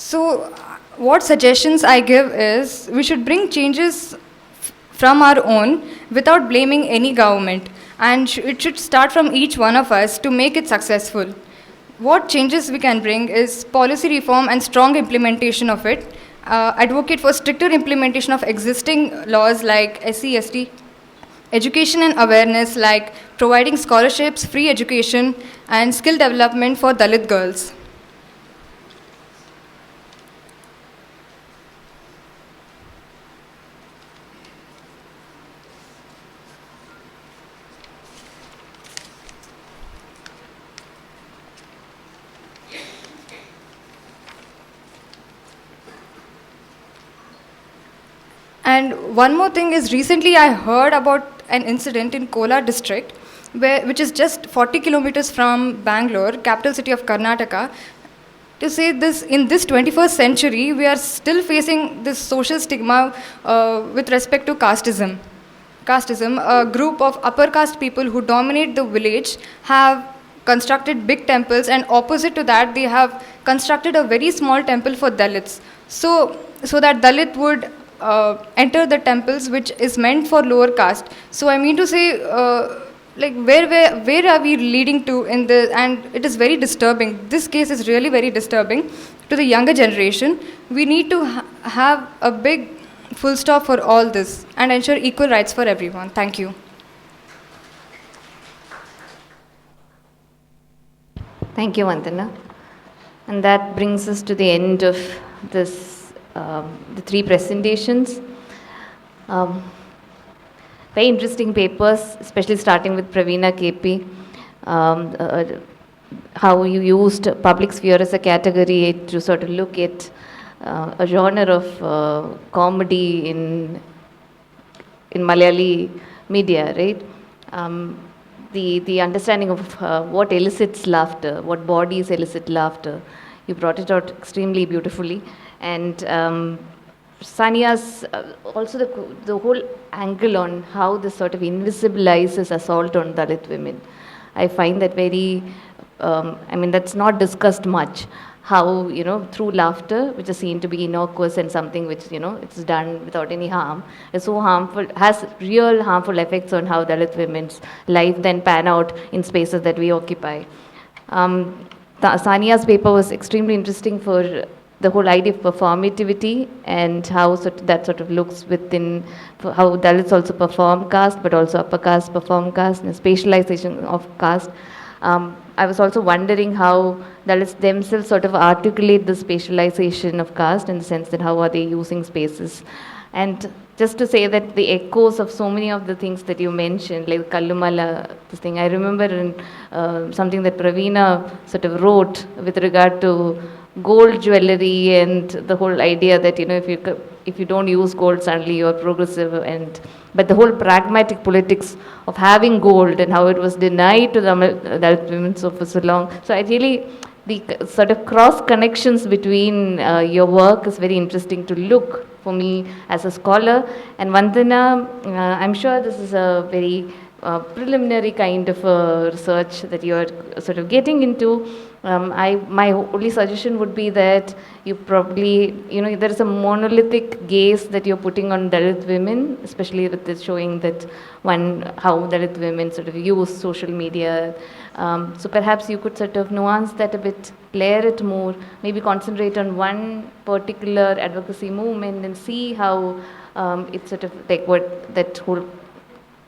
So, what suggestions I give is we should bring changes from our own without blaming any government, and it should start from each one of us to make it successful. What changes we can bring is policy reform and strong implementation of it, advocate for stricter implementation of existing laws like SC/ST, education and awareness like providing scholarships, free education, and skill development for Dalit girls. And one more thing is recently I heard about an incident in Kolar district, which is just 40 kilometers from Bangalore, capital city of Karnataka. To say this, in this 21st century, we are still facing this social stigma with respect to casteism. Casteism, a group of upper caste people who dominate the village have constructed big temples, and opposite to that, they have constructed a very small temple for Dalits. So that Dalit would enter the temples which is meant for lower caste. So I mean to say, like where are we leading to in the, and it is very disturbing. This case is really very disturbing to the younger generation. We need to have a big full stop for all this and ensure equal rights for everyone. Thank you. Thank you, Vandana. And that brings us to the end of this the three presentations. Very interesting papers, especially starting with Praveena K P. How you used public sphere as a category to sort of look at a genre of comedy in Malayali media, right? The understanding of what elicits laughter, what bodies elicit laughter. You brought it out extremely beautifully. And Sanya's also the whole angle on how this sort of invisibilizes assault on Dalit women. I find that very, I mean, that's not discussed much. How, you know, through laughter, which is seen to be innocuous and something which, you know, it's done without any harm, is so harmful, has real harmful effects on how Dalit women's life then pan out in spaces that we occupy. Sanya's paper was extremely interesting for the whole idea of performativity and how that sort of looks within how Dalits also perform caste, but also upper caste perform caste, and spatialization of caste. I was also wondering how Dalits themselves sort of articulate the spatialization of caste in the sense that how are they using spaces. And just to say that the echoes of so many of the things that you mentioned, like Kallumala, this thing, I remember in something that Praveena sort of wrote with regard to gold jewelry and the whole idea that, you know, if you don't use gold, suddenly you're progressive, but the whole pragmatic politics of having gold and how it was denied to the Dalit women for so long. So I really, the sort of cross connections between your work is very interesting to look for me as a scholar. And Vandana, I'm sure this is a very preliminary kind of research that you're sort of getting into. My only suggestion would be that you probably, you know, there is a monolithic gaze that you're putting on Dalit women, especially with this showing that how Dalit women sort of use social media. So perhaps you could sort of nuance that a bit, layer it more, maybe concentrate on one particular advocacy movement and see how It's sort of like what that whole,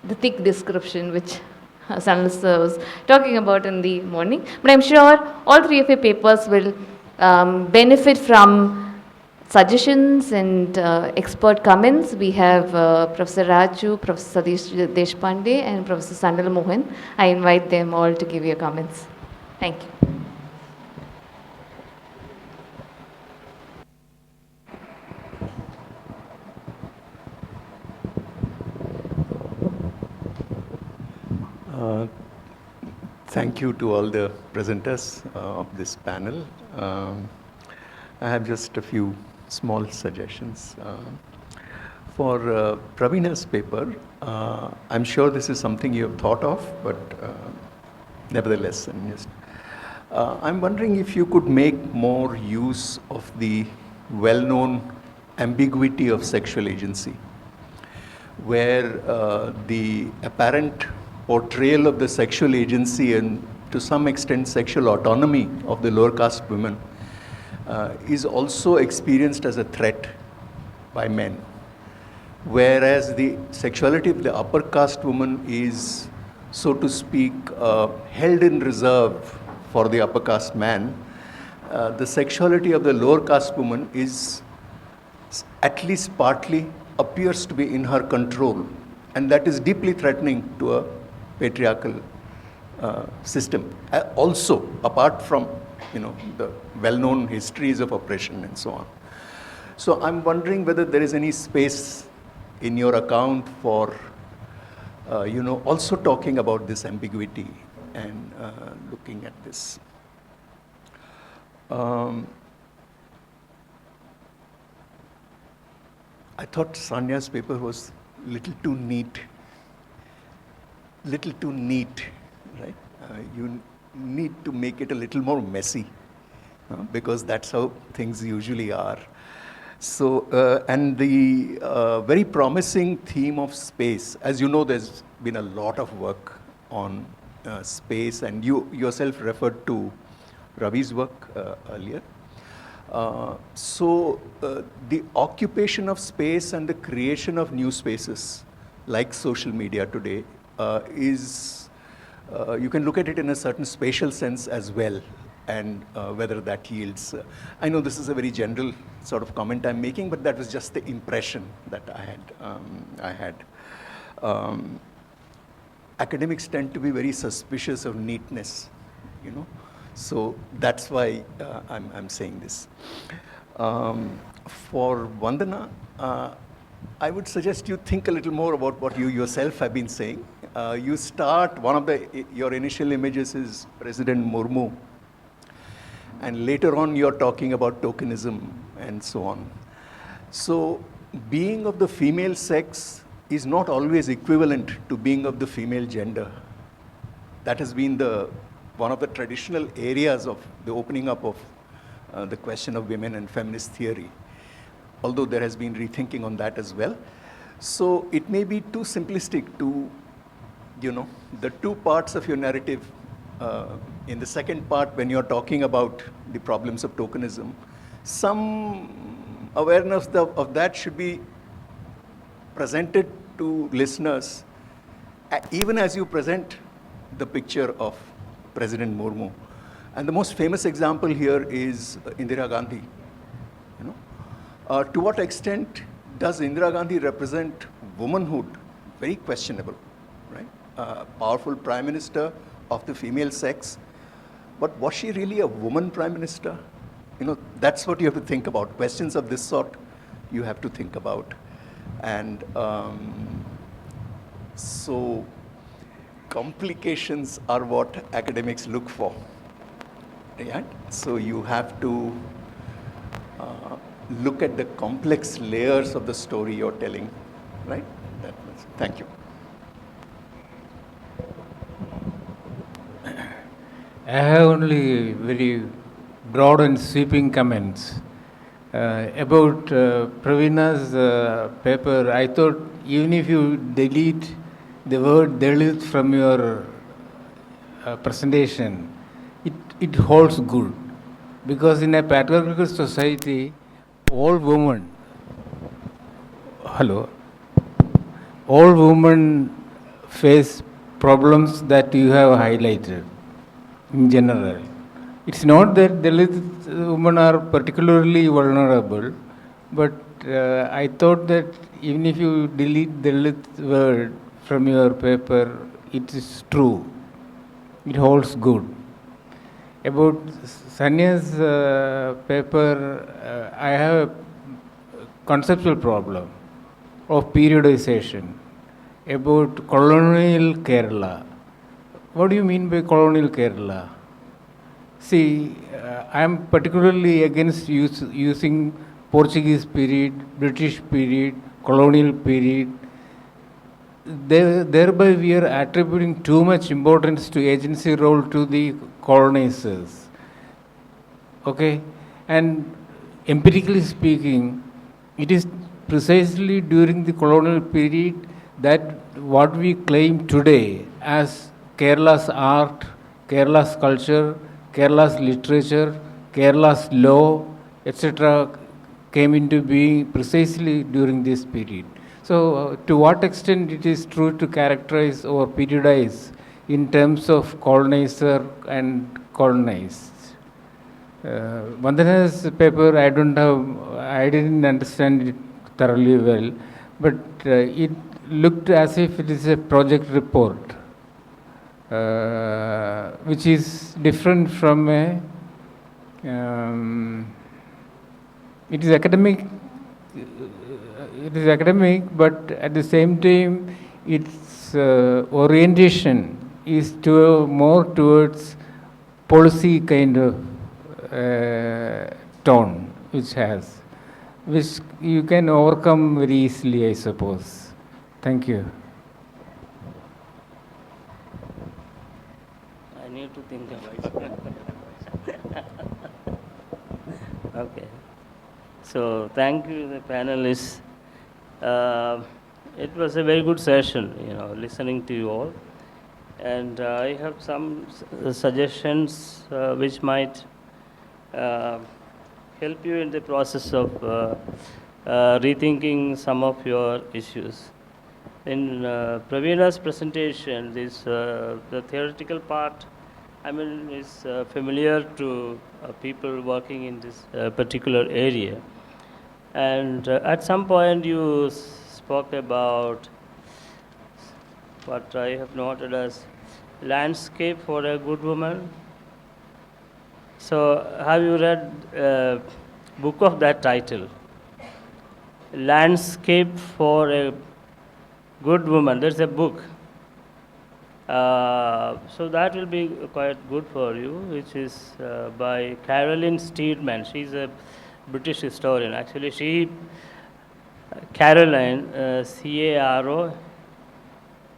the thick description which Sanal was talking about in the morning. But I'm sure all three of your papers will benefit from suggestions and expert comments. We have Professor Raju, Professor Satish Deshpande, and Professor Sanal Mohan. I invite them all to give your comments. Thank you. Thank you to all the presenters of this panel. I have just a few small suggestions. For Praveena's paper, I'm sure this is something you have thought of, but nevertheless, I'm wondering if you could make more use of the well-known ambiguity of sexual agency, where the apparent portrayal of the sexual agency and to some extent sexual autonomy of the lower caste women is also experienced as a threat by men. Whereas the sexuality of the upper caste woman is, so to speak, held in reserve for the upper caste man, the sexuality of the lower caste woman is, at least partly, appears to be in her control. And that is deeply threatening to a patriarchal system. Also, apart from the well-known histories of oppression and so on. So I'm wondering whether there is any space in your account for also talking about this ambiguity and looking at this. I thought Sanya's paper was little too neat, right? You need to make it a little more messy because that's how things usually are. So, and the very promising theme of space, as you know, there's been a lot of work on space, and you yourself referred to Ravi's work earlier. So the occupation of space and the creation of new spaces, like social media today, is, you can look at it in a certain spatial sense as well, and whether that yields. I know this is a very general sort of comment I'm making, but that was just the impression that I had. Academics tend to be very suspicious of neatness, So that's why I'm saying this. For Vandana, I would suggest you think a little more about what you yourself have been saying. You start, one of your initial images is President Murmu. And later on, you're talking about tokenism and so on. So being of the female sex is not always equivalent to being of the female gender. That has been one of the traditional areas of the opening up of the question of women and feminist theory, although there has been rethinking on that as well. So it may be too simplistic to, the two parts of your narrative. In the second part, when you're talking about the problems of tokenism, some awareness of that should be presented to listeners, even as you present the picture of President Murmu. And the most famous example here is Indira Gandhi. To what extent does Indira Gandhi represent womanhood? Very questionable, right? Powerful prime minister of the female sex, but was she really a woman prime minister? That's what you have to think about. Questions of this sort you have to think about. And so complications are what academics look for. Right? So you have to look at the complex layers of the story you're telling, right? Thank you. I have only very broad and sweeping comments. About Praveena's paper, I thought even if you delete the word Dalit from your presentation, it holds good. Because in a patriarchal society, all women hello. All women face problems that you have highlighted in general. It's not that Dalit women are particularly vulnerable, but I thought that even if you delete Dalit word from your paper, it is true. It holds good. About Sanya's paper, I have a conceptual problem of periodization about colonial Kerala. What do you mean by colonial Kerala? See, I am particularly against using Portuguese period, British period, colonial period. Thereby we are attributing too much importance to agency role to the colonizers. Okay? And empirically speaking, it is precisely during the colonial period that what we claim today as Kerala's art, Kerala's culture, Kerala's literature, Kerala's law, etc., came into being precisely during this period. So, to what extent it is true to characterize or periodize in terms of colonizer and colonized? Vandana's paper, I didn't understand it thoroughly well, but it looked as if it is a project report, which is different from a, it is academic, but at the same time, its orientation is more towards policy kind of tone, which you can overcome very easily, I suppose. Thank you. I need to think about it. Okay. So thank you, the panelists. It was a very good session, listening to you all. And I have some suggestions which might help you in the process of rethinking some of your issues. In Praveena's presentation, the theoretical part, is familiar to people working in this particular area. And at some point you spoke about what I have noted as landscape for a good woman. So have you read a book of that title? Landscape for a Good Woman. There's a book. So that will be quite good for you, which is by Caroline Steedman. She's a British historian. Actually, Caroline,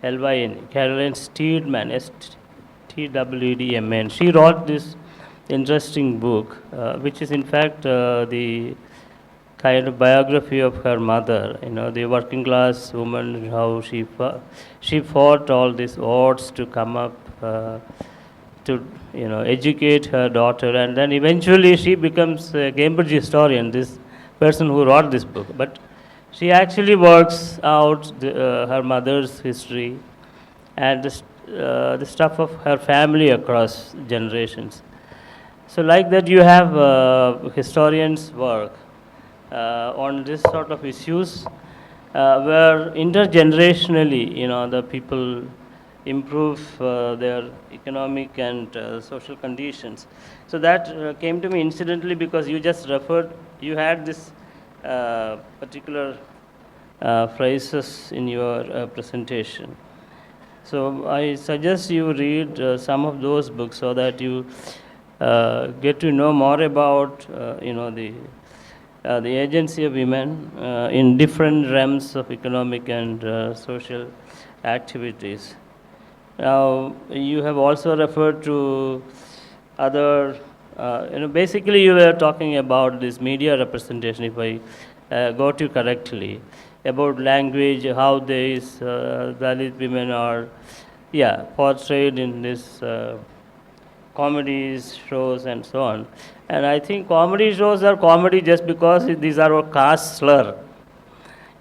Carolyn, Caroline Steedman, Stwdman. She wrote this interesting book, which is in fact the kind of biography of her mother, the working class woman, how she fought all these odds to come up to educate her daughter, and then eventually she becomes a Cambridge historian, this person who wrote this book. But she actually works out her mother's history and the stuff of her family across generations. So like that you have historians' work on this sort of issues where intergenerationally, the people improve their economic and social conditions. So that came to me incidentally because you just you had this particular phrases in your presentation. So I suggest you read some of those books so that you get to know more about the agency of women in different realms of economic and social activities. Now, you have also referred to other, basically you were talking about this media representation, if I got you correctly, about language, how these Dalit women are, portrayed in this comedies, shows, and so on. And I think comedy shows are comedy just because these are a caste slur.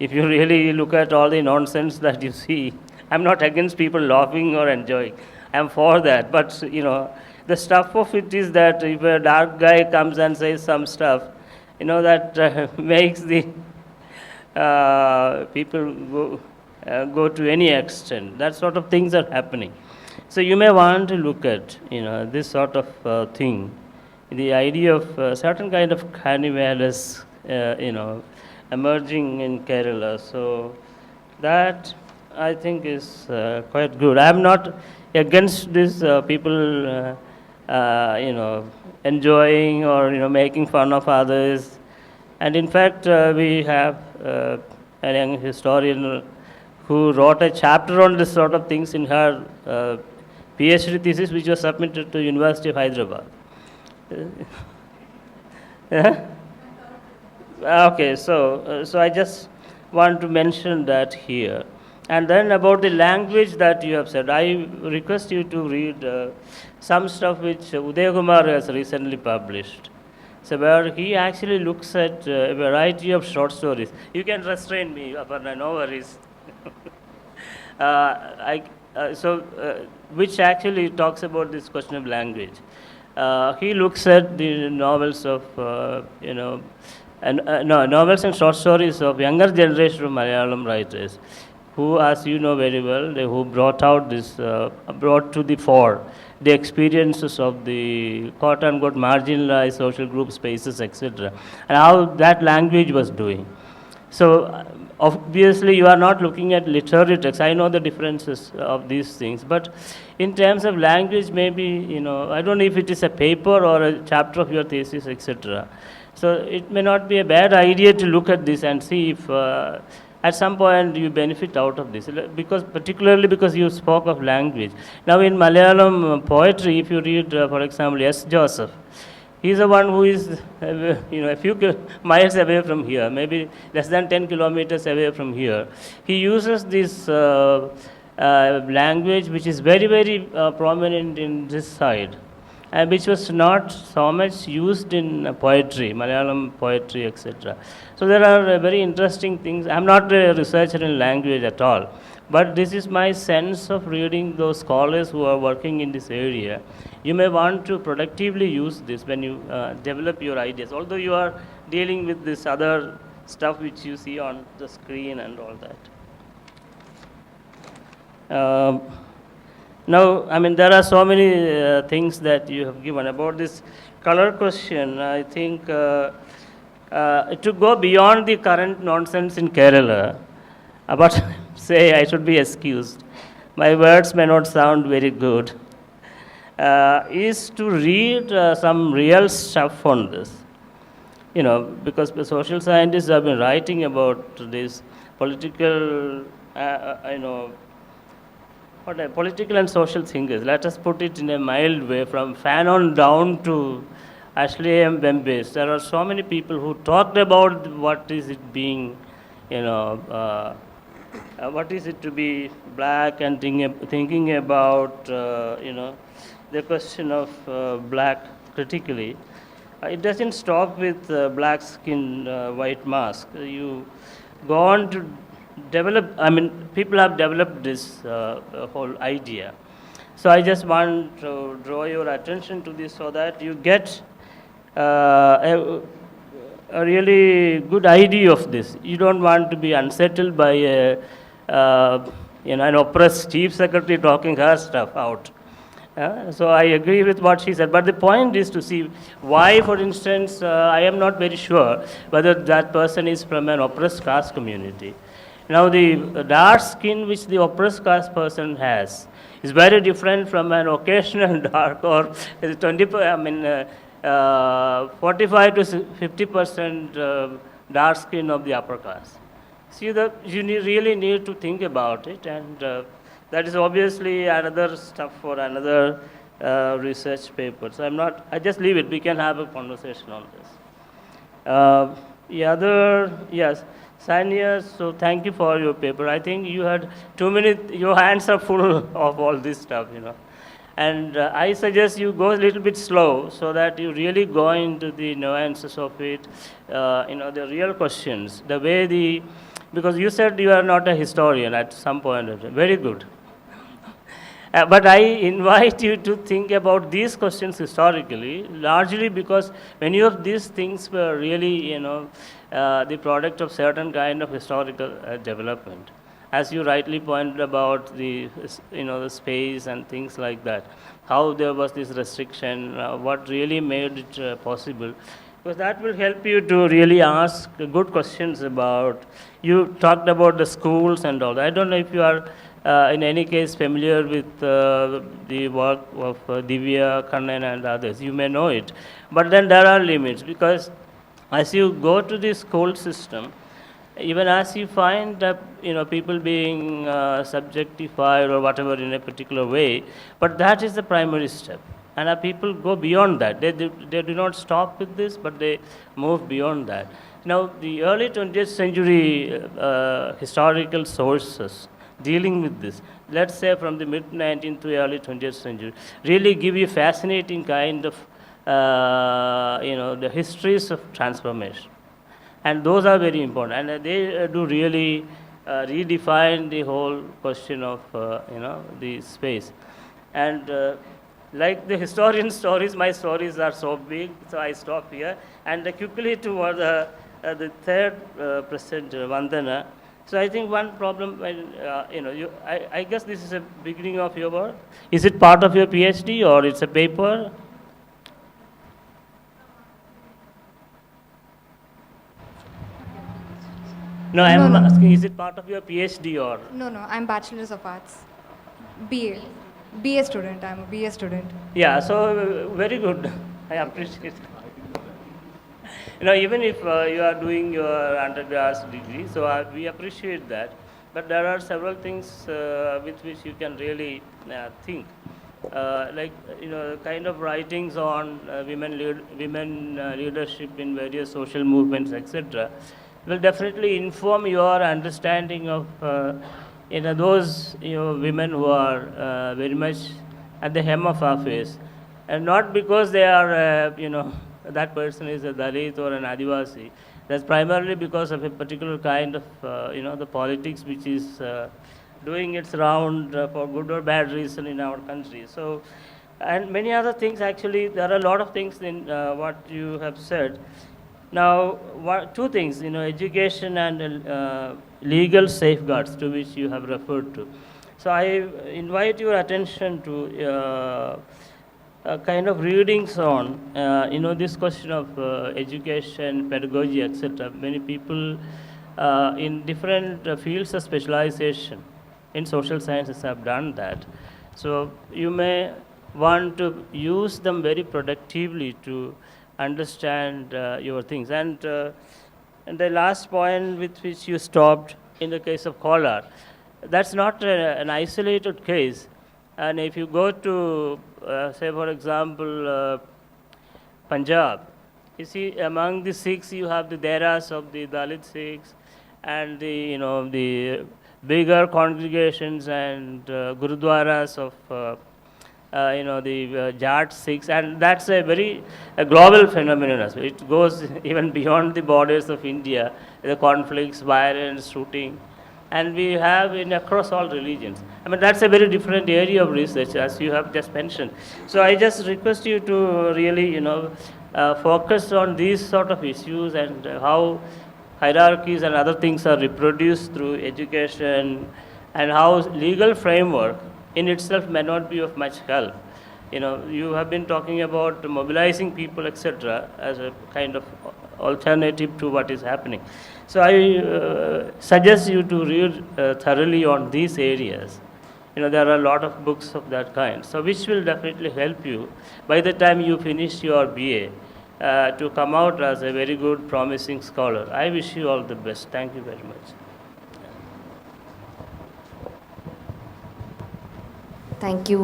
if you really look at all the nonsense that you see, I'm not against people laughing or enjoying. I'm for that. But, the stuff of it is that if a dark guy comes and says some stuff, that makes the people go to any extent. That sort of things are happening. So you may want to look at, this sort of thing, the idea of certain kind of carnivales, emerging in Kerala. So that I think is quite good. I'm not against this people, enjoying or making fun of others. And in fact, we have a young historian who wrote a chapter on this sort of things in her PhD thesis, which was submitted to University of Hyderabad. Yeah? Okay, so I just want to mention that here. And then about the language that you have said, I request you to read some stuff which Uday Kumar has recently published. So where he actually looks at a variety of short stories. You can restrain me, Aparna, no worries. Which actually talks about this question of language. He looks at the novels of, novels and short stories of younger generation of Malayalam writers, who, as you know very well, who brought out this, brought to the fore the experiences of the quote-unquote marginalized social group spaces, etc., and how that language was doing. So obviously you are not looking at literary texts. I know the differences of these things, but in terms of language, maybe, I don't know if it is a paper or a chapter of your thesis, etc. So it may not be a bad idea to look at this and see if at some point you benefit out of this, particularly because you spoke of language. Now in Malayalam poetry, if you read, for example, S. Joseph, he's the one who is, a few miles away from here, maybe less than 10 kilometers away from here. He uses this language which is very, very prominent in this side, and which was not so much used in poetry, Malayalam poetry, etc. So there are very interesting things. I'm not a researcher in language at all, but this is my sense of reading those scholars who are working in this area. You may want to productively use this when you develop your ideas, although you are dealing with this other stuff which you see on the screen and all that. Now, there are so many things that you have given about this color question. I think to go beyond the current nonsense in Kerala, but say I should be excused, my words may not sound very good, is to read some real stuff on this. Because the social scientists have been writing about this political, political and social thinkers. Let us put it in a mild way, from Fanon down to Ashley M. Bembes. There are so many people who talked about what is it being, what is it to be black, and thinking about, the question of black critically. It doesn't stop with black skin, white mask. You go on to develop, people have developed this whole idea. So I just want to draw your attention to this so that you get a really good idea of this. You don't want to be unsettled by an oppressed chief secretary talking her stuff out. So I agree with what she said, but the point is to see why, for instance, I am not very sure whether that person is from an oppressed caste community. Now the dark skin which the oppressed caste person has is very different from an occasional dark or 45 to 50% dark skin of the upper caste. See, you really need to think about it, and that is obviously another stuff for another research paper. So I just leave it. We can have a conversation on this. Yes, Sanya, so thank you for your paper. I think you had your hands are full of all this stuff, And I suggest you go a little bit slow so that you really go into the nuances of it, the real questions, the way the because you said you are not a historian at some point. Very good. But I invite you to think about these questions historically, largely because many of these things were really, the product of certain kind of historical development. As you rightly pointed about the space and things like that, how there was this restriction, what really made it possible. Because that will help you to really ask good questions about, you talked about the schools and all that. I don't know if you are in any case familiar with the work of Divya, Kannan and others. You may know it. But then there are limits, because as you go to the school system, even as you find that people being subjectified or whatever in a particular way, but that is the primary step. And people go beyond that. They do not stop with this, but they move beyond that. Now, the early 20th century historical sources dealing with this, let's say from the mid-19th to early 20th century, really give you fascinating kind of, the histories of transformation. And those are very important. And they do really redefine the whole question of, the space. And like the historian stories, my stories are so big, so I stop here. And quickly toward the third presenter, Vandana. So I think one problem, when, I guess this is a beginning of your work. Is it part of your PhD or it's a paper? No, I'm asking, is it part of your PhD or? No, I'm Bachelor's of Arts. BA student, I'm a BA student. Yeah, so very good. I appreciate it. Even if you are doing your undergraduate degree, so we appreciate that. But there are several things with which you can really think. Like, kind of writings on women leadership in various social movements, etc., will definitely inform your understanding of those women who are very much at the hem of affairs, and not because they are that person is a Dalit or an Adivasi. That's primarily because of a particular kind of the politics which is doing its round for good or bad reason in our country. So, and many other things. Actually, there are a lot of things in what you have said. Now, two things, education and legal safeguards, to which you have referred to. So I invite your attention to kind of readings on, this question of education, pedagogy, etc. Many people in different fields of specialization in social sciences have done that. So you may want to use them very productively to understand your things. And the last point with which you stopped in the case of Kolar, that's not an isolated case. And if you go to, say for example, Punjab, you see among the Sikhs you have the Deras of the Dalit Sikhs and the bigger congregations and Gurudwaras of the Jat Sikhs, and that's a very global phenomenon as well. It goes even beyond the borders of India, the conflicts, violence, shooting, and we have across all religions. I mean, that's a very different area of research, as you have just mentioned. So I just request you to really, focus on these sort of issues and how hierarchies and other things are reproduced through education, and how legal framework in itself may not be of much help. You have been talking about mobilizing people, etc., as a kind of alternative to what is happening. So I suggest you to read thoroughly on these areas. There are a lot of books of that kind, so which will definitely help you by the time you finish your BA to come out as a very good, promising scholar. I wish you all the best. Thank you very much. Thank you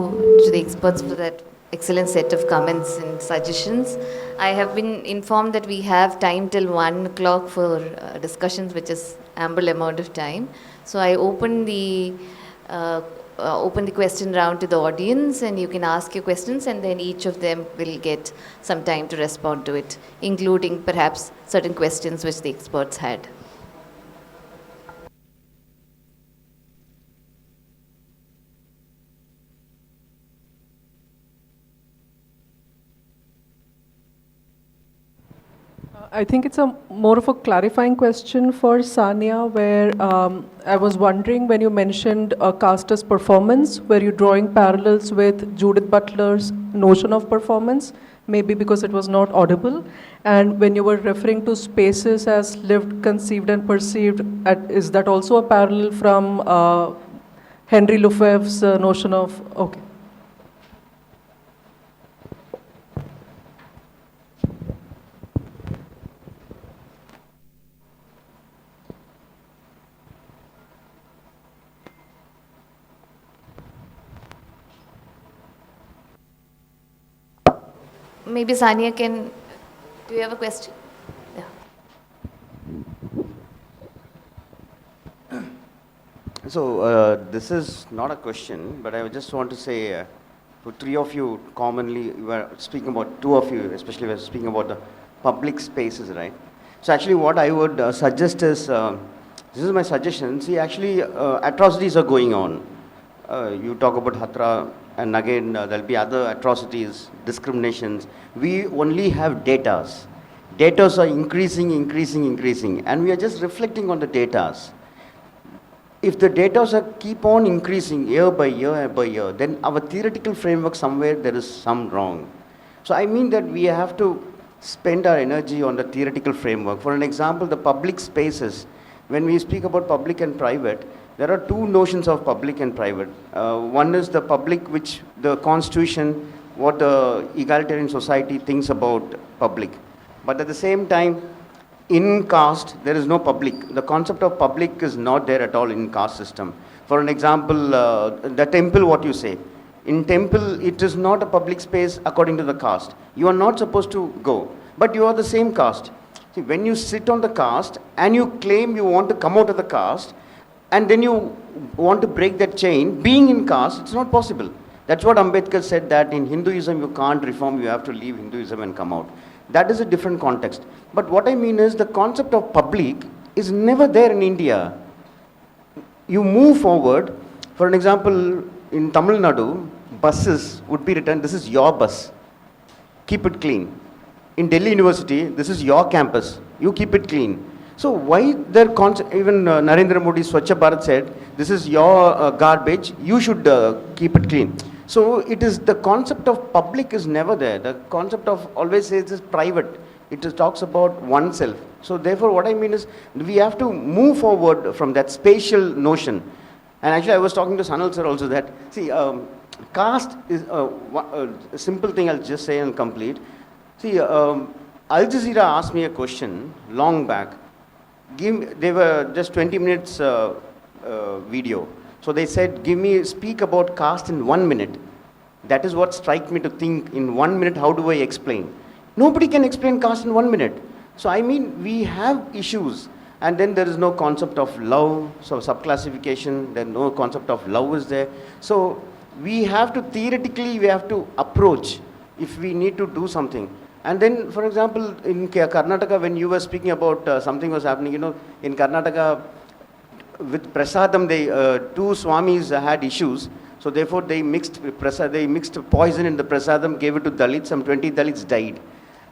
to the experts for that excellent set of comments and suggestions. I have been informed that we have time till 1 o'clock for discussions, which is ample amount of time. So I open the question round to the audience, and you can ask your questions, and then each of them will get some time to respond to it, including perhaps certain questions which the experts had. I think it's a more of a clarifying question for Sanya, where I was wondering when you mentioned caste as performance, were you drawing parallels with Judith Butler's notion of performance, maybe because it was not audible? And when you were referring to spaces as lived, conceived, and perceived, is that also a parallel from Henry Lefebvre's notion of, okay. Maybe Sanya can, do you have a question? Yeah. So this is not a question, but I just want to say, for three of you, commonly, we were speaking about, two of you especially, were speaking about the public spaces, right? So actually what I would suggest is, this is my suggestion, see actually atrocities are going on. You talk about Hatra, and again there'll be other atrocities, discriminations. We only have datas. Datas are increasing, and we are just reflecting on the datas. If the data keep on increasing year by year, then our theoretical framework somewhere there is some wrong. So I mean that we have to spend our energy on the theoretical framework. For an example, the public spaces. When we speak about public and private, there are two notions of public and private. One is the public, which the constitution, what the egalitarian society thinks about public. But at the same time, in caste, there is no public. The concept of public is not there at all in caste system. For an example, the temple, what you say. In temple, it is not a public space according to the caste. You are not supposed to go, but you are the same caste. See, when you sit on the caste and you claim you want to come out of the caste, and then you want to break that chain, being in caste, it's not possible. That's what Ambedkar said, that in Hinduism you can't reform, you have to leave Hinduism and come out. That is a different context. But what I mean is the concept of public is never there in India. You move forward, for an example, in Tamil Nadu, buses would be written, this is your bus, keep it clean. In Delhi University, this is your campus, you keep it clean. So why their concept, even Narendra Modi Swachh Bharat said, this is your garbage, you should keep it clean. So it is, the concept of public is never there. The concept of always says is private. It talks about oneself. So therefore what I mean is, we have to move forward from that spatial notion. And actually I was talking to Sanal sir also that, see, caste is a simple thing I'll just say and complete. See, Al Jazeera asked me a question long back. They were just 20 minutes video. So they said, speak about caste in 1 minute. That is what struck me to think, in 1 minute, how do I explain? Nobody can explain caste in 1 minute. So I mean, we have issues. And then there is no concept of love, so subclassification, then no concept of love is there. So we have to, theoretically, we have to approach if we need to do something. And then, for example, in Karnataka, when you were speaking about something was happening, you know, in Karnataka, with prasadam, two swamis had issues. So therefore, they mixed poison in the prasadam, gave it to Dalits. Some 20 Dalits died.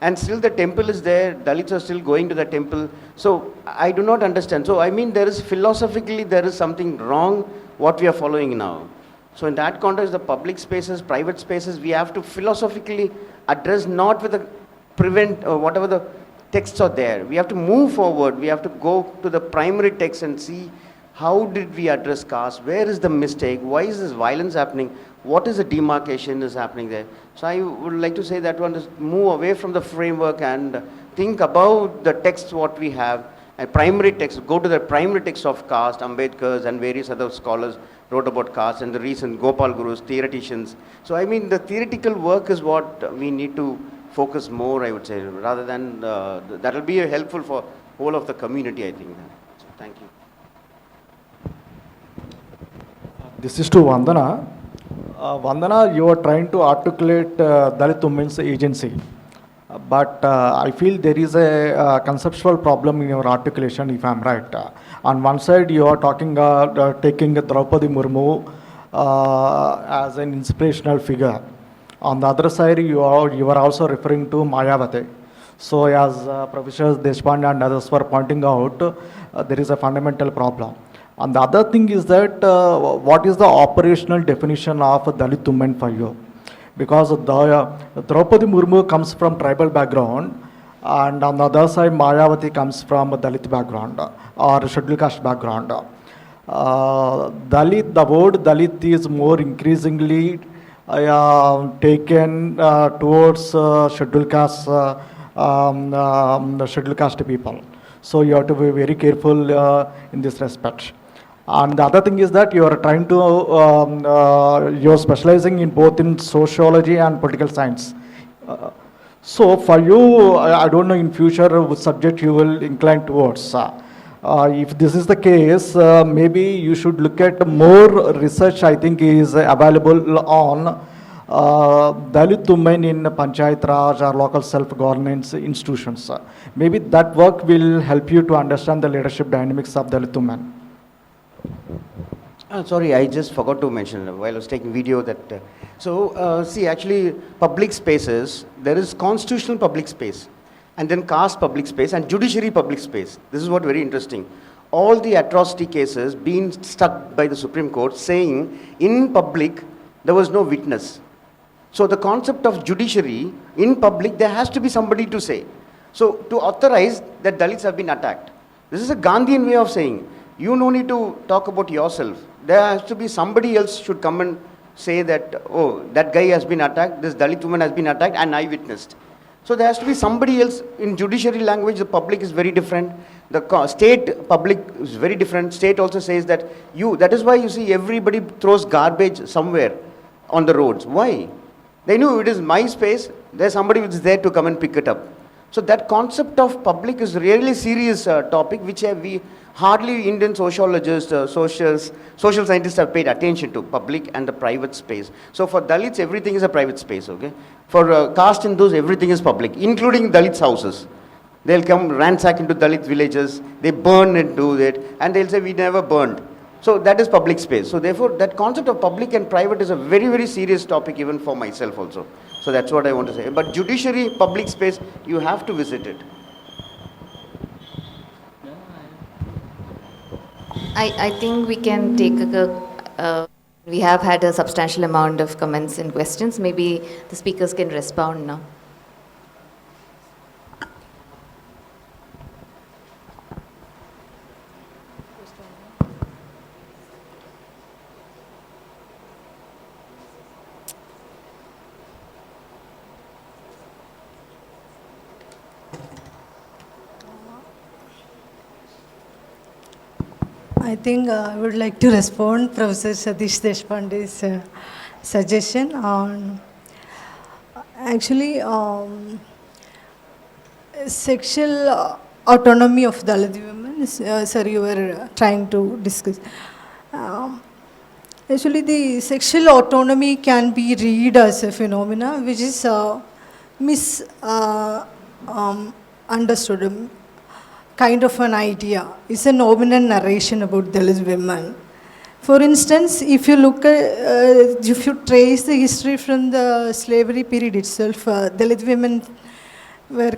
And still the temple is there. Dalits are still going to the temple. So I do not understand. So I mean, there is philosophically, there is something wrong what we are following now. So in that context, the public spaces, private spaces, we have to philosophically address, not with the whatever the texts are there. We have to move forward. We have to go to the primary text and see how did we address caste, where is the mistake, why is this violence happening, what is the demarcation is happening there. So I would like to say that one is move away from the framework and think about the texts what we have, and primary text, go to the primary text of caste. Ambedkar's and various other scholars wrote about caste, and the recent Gopal Gurus, theoreticians. So I mean, the theoretical work is what we need to focus more, I would say, rather than, that will be helpful for whole of the community, I think. So, thank you. This is to Vandana. Vandana, you are trying to articulate Dalit Women's Agency. But I feel there is a conceptual problem in your articulation, if I am right. On one side, you are talking, taking Draupadi Murmu as an inspirational figure. On the other side, you are also referring to Mayavati. So as Professor Deshpande and others were pointing out, there is a fundamental problem. And the other thing is that what is the operational definition of Dalit women for you? Because Draupadi Murmu comes from tribal background, and on the other side Mayawati comes from a Dalit background or scheduled caste background. Dalit, the word Dalit is more increasingly taken towards scheduled caste people. So you have to be very careful in this respect. And the other thing is that you are trying to, you're specializing in both in sociology and political science. So for you, I don't know in future which subject you will incline towards. If this is the case, maybe you should look at more research, I think, is available on Dalit women in Panchayat Raj or local self-governance institutions. Maybe that work will help you to understand the leadership dynamics of Dalit women. Sorry, I just forgot to mention while I was taking video that, see, actually, public spaces, there is constitutional public space, and then caste public space, and judiciary public space. This is what very interesting. All the atrocity cases being stuck by the Supreme Court saying in public there was no witness. So the concept of judiciary in public, there has to be somebody to say. So to authorize that Dalits have been attacked, this is a Gandhian way of saying, you no need to talk about yourself. There has to be somebody else should come and say that, oh, that guy has been attacked, this Dalit woman has been attacked, and I witnessed. So there has to be somebody else. In judiciary language, the public is very different. The state public is very different. State also says that that is why you see everybody throws garbage somewhere on the roads. Why? They know it is my space, there's somebody which is there to come and pick it up. So that concept of public is really serious topic which we hardly Indian sociologists, social scientists have paid attention to, public and the private space. So for Dalits, everything is a private space, okay? For caste Hindus, everything is public, including Dalits' houses. They'll come ransack into Dalit villages, they burn into it, and they'll say, we never burned. So that is public space. So therefore, that concept of public and private is a very, very serious topic even for myself also. So that's what I want to say. But judiciary, public space, you have to visit it. I think we can take we have had a substantial amount of comments and questions. Maybe the speakers can respond now. I think I would like to respond Professor Satish Deshpande's suggestion on actually sexual autonomy of Dalit women. Sir, you were trying to discuss. Actually, the sexual autonomy can be read as a phenomena which is misunderstood. Kind of an idea. It's a nominal narration about Dalit women. For instance, if you look at, if you trace the history from the slavery period itself, Dalit women were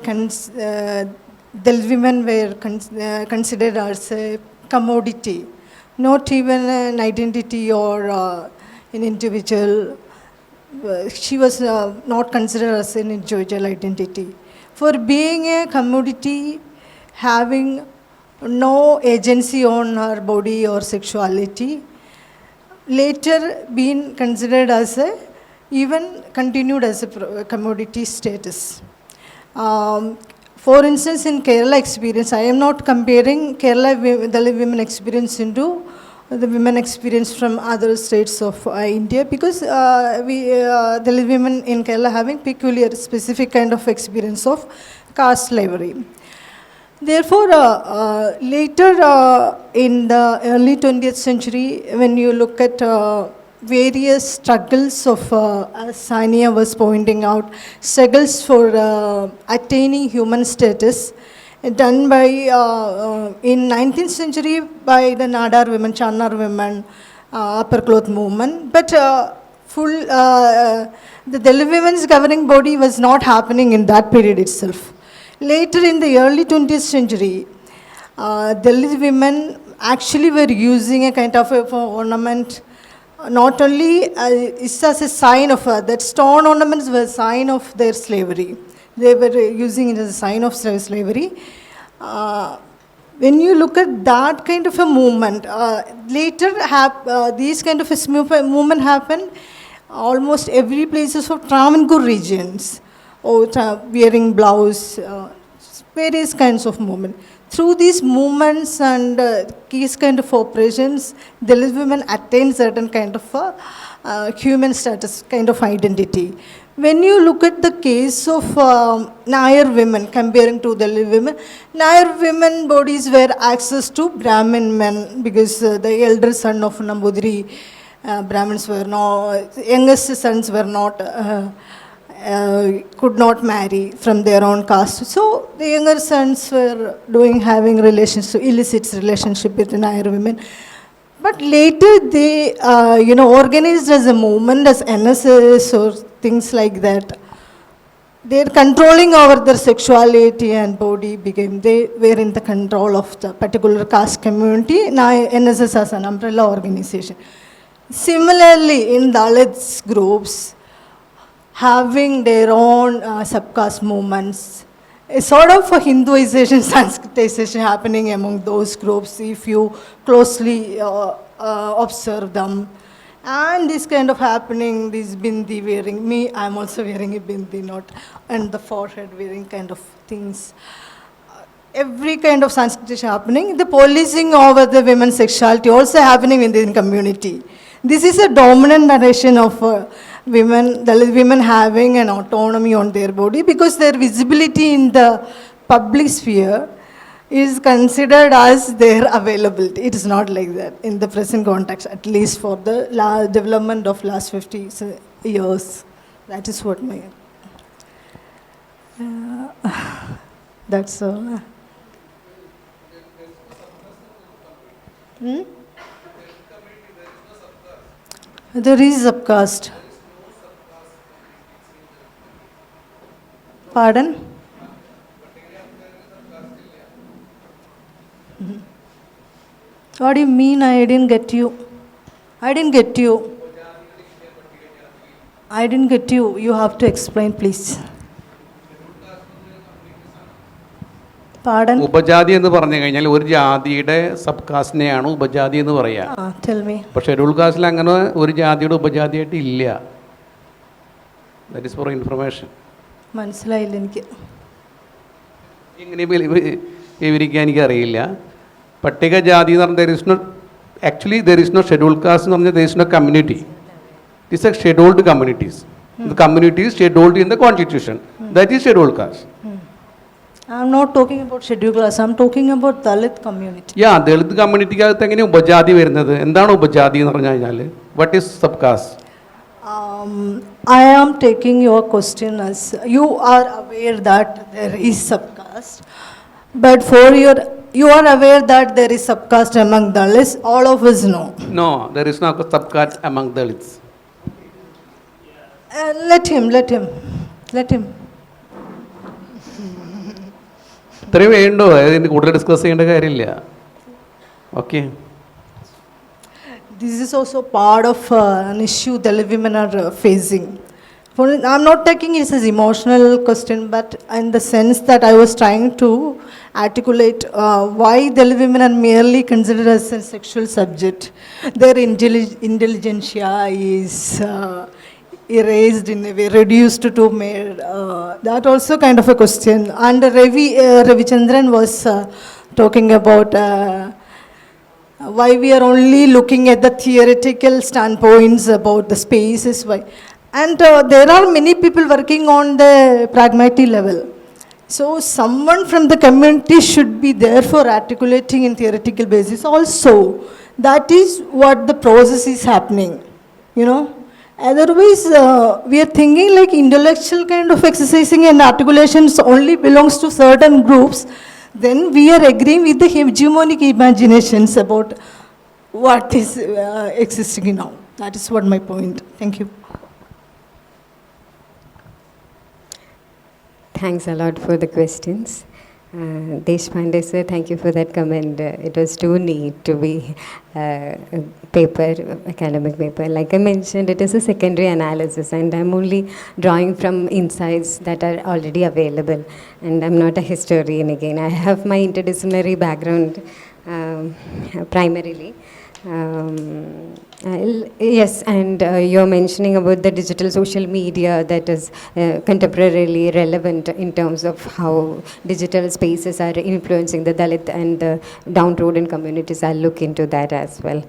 considered as a commodity, not even an identity or an individual. She was not considered as an individual identity. For being a commodity, having no agency on her body or sexuality, later being considered as even continued as a commodity status. For instance, in Kerala experience, I am not comparing Kerala Dalit women experience into the women experience from other states of India, because Dalit women in Kerala having peculiar specific kind of experience of caste slavery. Therefore, later in the early 20th century, when you look at various struggles of, as Sanya was pointing out, struggles for attaining human status, done by, in 19th century by the Nadar women, Channar women, upper cloth movement, but the Dalit women's governing body was not happening in that period itself. Later in the early 20th century, Dalit women actually were using a kind of a ornament, not only it's as a sign of, that stone ornaments were a sign of their slavery. They were using it as a sign of slavery. When you look at that kind of a movement, later these kind of a movement happened almost every places of Travancore regions, or wearing blouse, various kinds of movement. Through these movements and these kind of operations, Dalit women attain certain kind of human status, kind of identity. When you look at the case of Nair women comparing to Dalit women, Nair women bodies were access to Brahmin men because the elder son of Nambudiri Brahmins were not, youngest sons were not, could not marry from their own caste. So the younger sons were having relations, illicit relationship with the Nair women. But later they, organized as a movement, as NSS or things like that. Their controlling over their sexuality and body became, they were in the control of the particular caste community. Now NSS as an umbrella organization. Similarly, in Dalit groups, having their own subcaste movements, a sort of a Hinduization, Sanskritization happening among those groups if you closely observe them. And this kind of happening, this bindi wearing, me, I'm also wearing a bindi, not, and the forehead wearing kind of things. Every kind of Sanskritization happening. The policing over the women's sexuality also happening within the community. This is a dominant narration of women, Dalit women having an autonomy on their body because their visibility in the public sphere is considered as their availability. It is not like that in the present context, at least for the development of last 50 years. That is what my, that's all. There is subcaste. Pardon? What do you mean? I didn't get you. I didn't get you. I didn't get you. You have to explain, please. Pardon? Upajati എന്ന് പറഞ്ഞു കഴിഞ്ഞാൽ ഒരു ജാതിയുടെ sub കാസ്റ്റിനെയാണ് upajati എന്ന് പറയുക. Tell me. പക്ഷേ schedule കാസ്റ്റിൽ അങ്ങനെ ഒരു ജാതിയുടെ ഉപജാതിയായിട്ട് ഇല്ല. That is for information. മനസ്സിലായില്ല എനിക്ക്. ഇങ്ങനെ വിവരിക്കാൻ എനിക്കറിയില്ല. പട്ടികജാതി എന്ന് പറഞ്ഞാൽ there is no scheduled caste എന്ന് പറഞ്ഞാൽ there is no community. These are scheduled communities. The community is scheduled in the constitution. That is scheduled caste. I'm not talking about scheduled caste. I'm talking about Dalit community. Yeah, Dalit community-ക്കകത്ത് എങ്ങനെ ഉപജാതി വരുന്നത്? എന്താണ് ഉപജാതി എന്ന് പറഞ്ഞു കഴിഞ്ഞാൽ? What is subcaste? I am taking your question as you are aware that there is subcaste, but you are aware that there is subcaste among Dalits. All of us know. No, there is no subcaste among Dalits. Let him. ഇത്രയും വേണ്ടോ? അതിന് കൂടുതൽ discuss ചെയ്യേണ്ട കാര്യമില്ല. Okay. This is also part of an issue Dalit women are facing. I'm not taking it as an emotional question, but in the sense that I was trying to articulate why Dalit women are merely considered as a sexual subject. Their intelligentsia is erased in a way, reduced to mere. That also kind of a question. And Ravichandran was talking about why we are only looking at the theoretical standpoints about the spaces. Why. And there are many people working on the pragmatic level. So someone from the community should be there for articulating in theoretical basis also. That is what the process is happening, Otherwise, we are thinking like intellectual kind of exercising and articulations only belongs to certain groups. Then we are agreeing with the hegemonic imaginations about what is existing now. That is what my point. Thank you. Thanks a lot for the questions. Deshpande sir, thank you for that comment. It was too neat to be a paper, academic paper. Like I mentioned, it is a secondary analysis, and I'm only drawing from insights that are already available. And I'm not a historian again. I have my interdisciplinary background primarily. Yes, and you're mentioning about the digital social media that is contemporarily relevant in terms of how digital spaces are influencing the Dalit and the downtrodden communities. I'll look into that as well.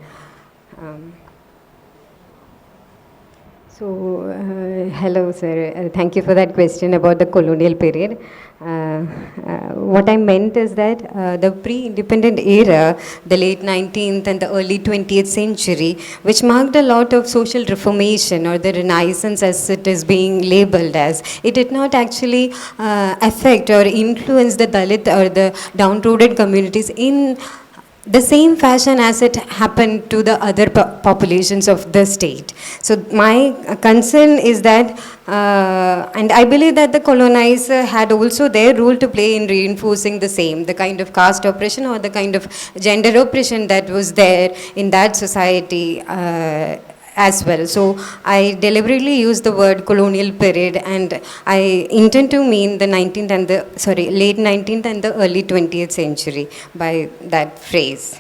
Hello, sir. Thank you for that question about the colonial period. What I meant is that the pre-independent era, the late 19th and the early 20th century, which marked a lot of social reformation or the Renaissance as it is being labeled as, it did not actually affect or influence the Dalit or the downtrodden communities in the same fashion as it happened to the other populations of the state. So my concern is that, and I believe that the colonizer had also their role to play in reinforcing the same, the kind of caste oppression or the kind of gender oppression that was there in that society as well. So I deliberately use the word colonial period, and I intend to mean the late 19th and the early 20th century by that phrase.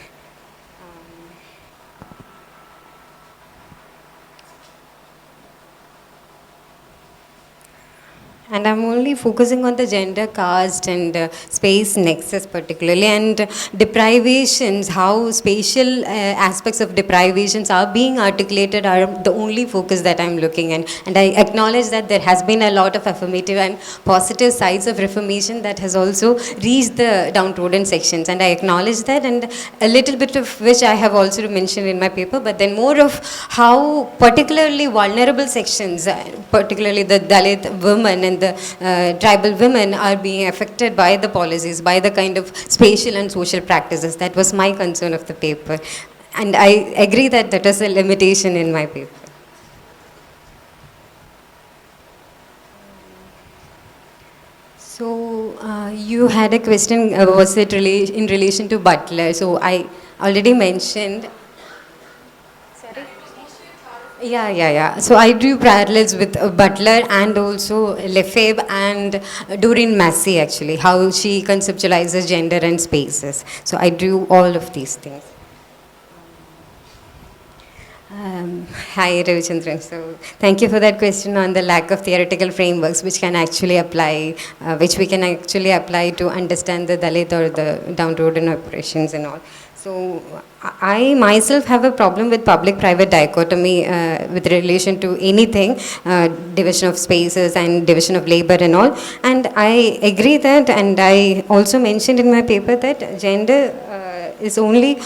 And I'm only focusing on the gender, caste, and space nexus particularly, and deprivations, how spatial aspects of deprivations are being articulated are the only focus that I'm looking at. And I acknowledge that there has been a lot of affirmative and positive sides of reformation that has also reached the downtrodden sections. And I acknowledge that, and a little bit of which I have also mentioned in my paper, but then more of how particularly vulnerable sections, particularly the Dalit women and the tribal women are being affected by the policies, by the kind of spatial and social practices. That was my concern of the paper. And I agree that that is a limitation in my paper. So you had a question, was it in relation to Butler? So I already mentioned. Yeah. So I drew parallels with Butler and also Lefebvre and Doreen Massey, actually, how she conceptualizes gender and spaces. So I drew all of these things. Hi, Ravichandran. So thank you for that question on the lack of theoretical frameworks which can actually apply, which we can actually apply to understand the Dalit or the downtrodden operations and all. So I myself have a problem with public-private dichotomy with relation to anything, division of spaces and division of labor and all. And I agree that, and I also mentioned in my paper that gender is only,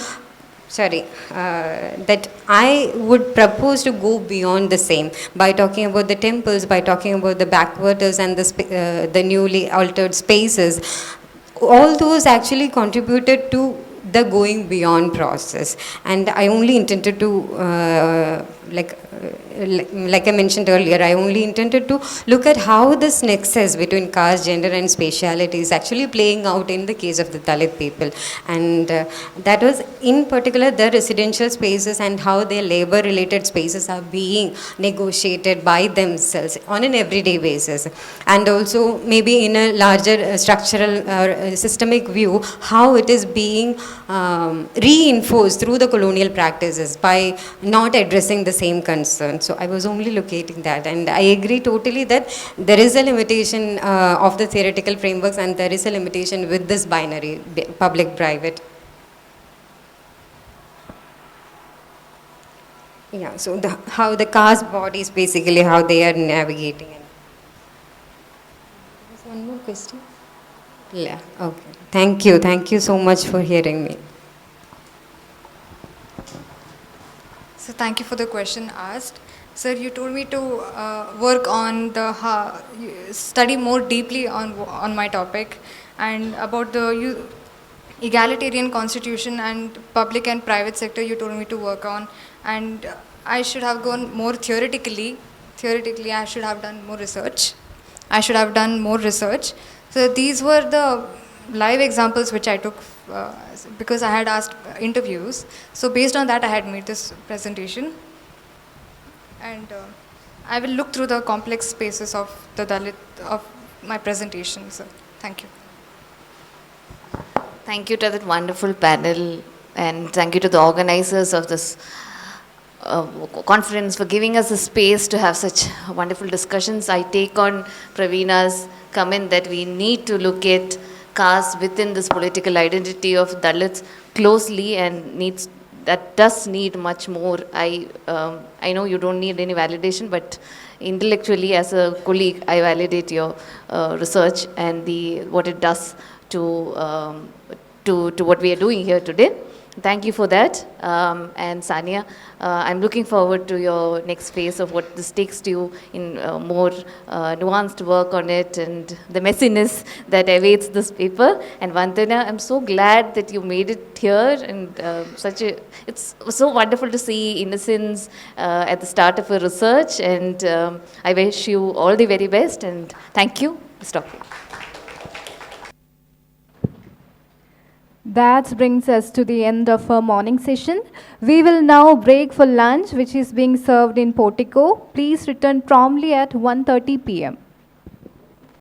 that I would propose to go beyond the same by talking about the temples, by talking about the backwaters and the newly altered spaces. All those actually contributed to the going beyond process, and I only intended to like I mentioned earlier, I only intended to look at how this nexus between caste, gender and spatiality is actually playing out in the case of the Dalit people. And that was in particular the residential spaces and how their labor related spaces are being negotiated by themselves on an everyday basis. And also maybe in a larger structural or systemic view, how it is being reinforced through the colonial practices by not addressing the same concern. So I was only locating that, and I agree totally that there is a limitation of the theoretical frameworks, and there is a limitation with this binary, public-private. Yeah, so how the caste bodies basically, how they are navigating. There's one more question? Yeah, okay. Thank you so much for hearing me. So thank you for the question asked. Sir, you told me to work on study more deeply on my topic, and about the egalitarian constitution and public and private sector you told me to work on, and I should have gone more theoretically. I should have done more research. I should have done more research. So these were the live examples which I took because I had asked interviews. So based on that, I had made this presentation. And I will look through the complex spaces of the Dalit of my presentation. So thank you. Thank you to that wonderful panel, and thank you to the organizers of this conference for giving us a space to have such wonderful discussions. I take on Praveena's comment that we need to look at caste within this political identity of Dalits closely, and that does need much more. I know you don't need any validation, but intellectually as a colleague, I validate your research and what it does to what we are doing here today. Thank you for that. And Sanya, I'm looking forward to your next phase of what this takes to you in more nuanced work on it and the messiness that awaits this paper. And Vandana, I'm so glad that you made it here, and it's so wonderful to see innocence at the start of a research, and I wish you all the very best, and thank you. Stop. That brings us to the end of our morning session. We will now break for lunch, which is being served in Portico. Please return promptly at 1:30 p.m.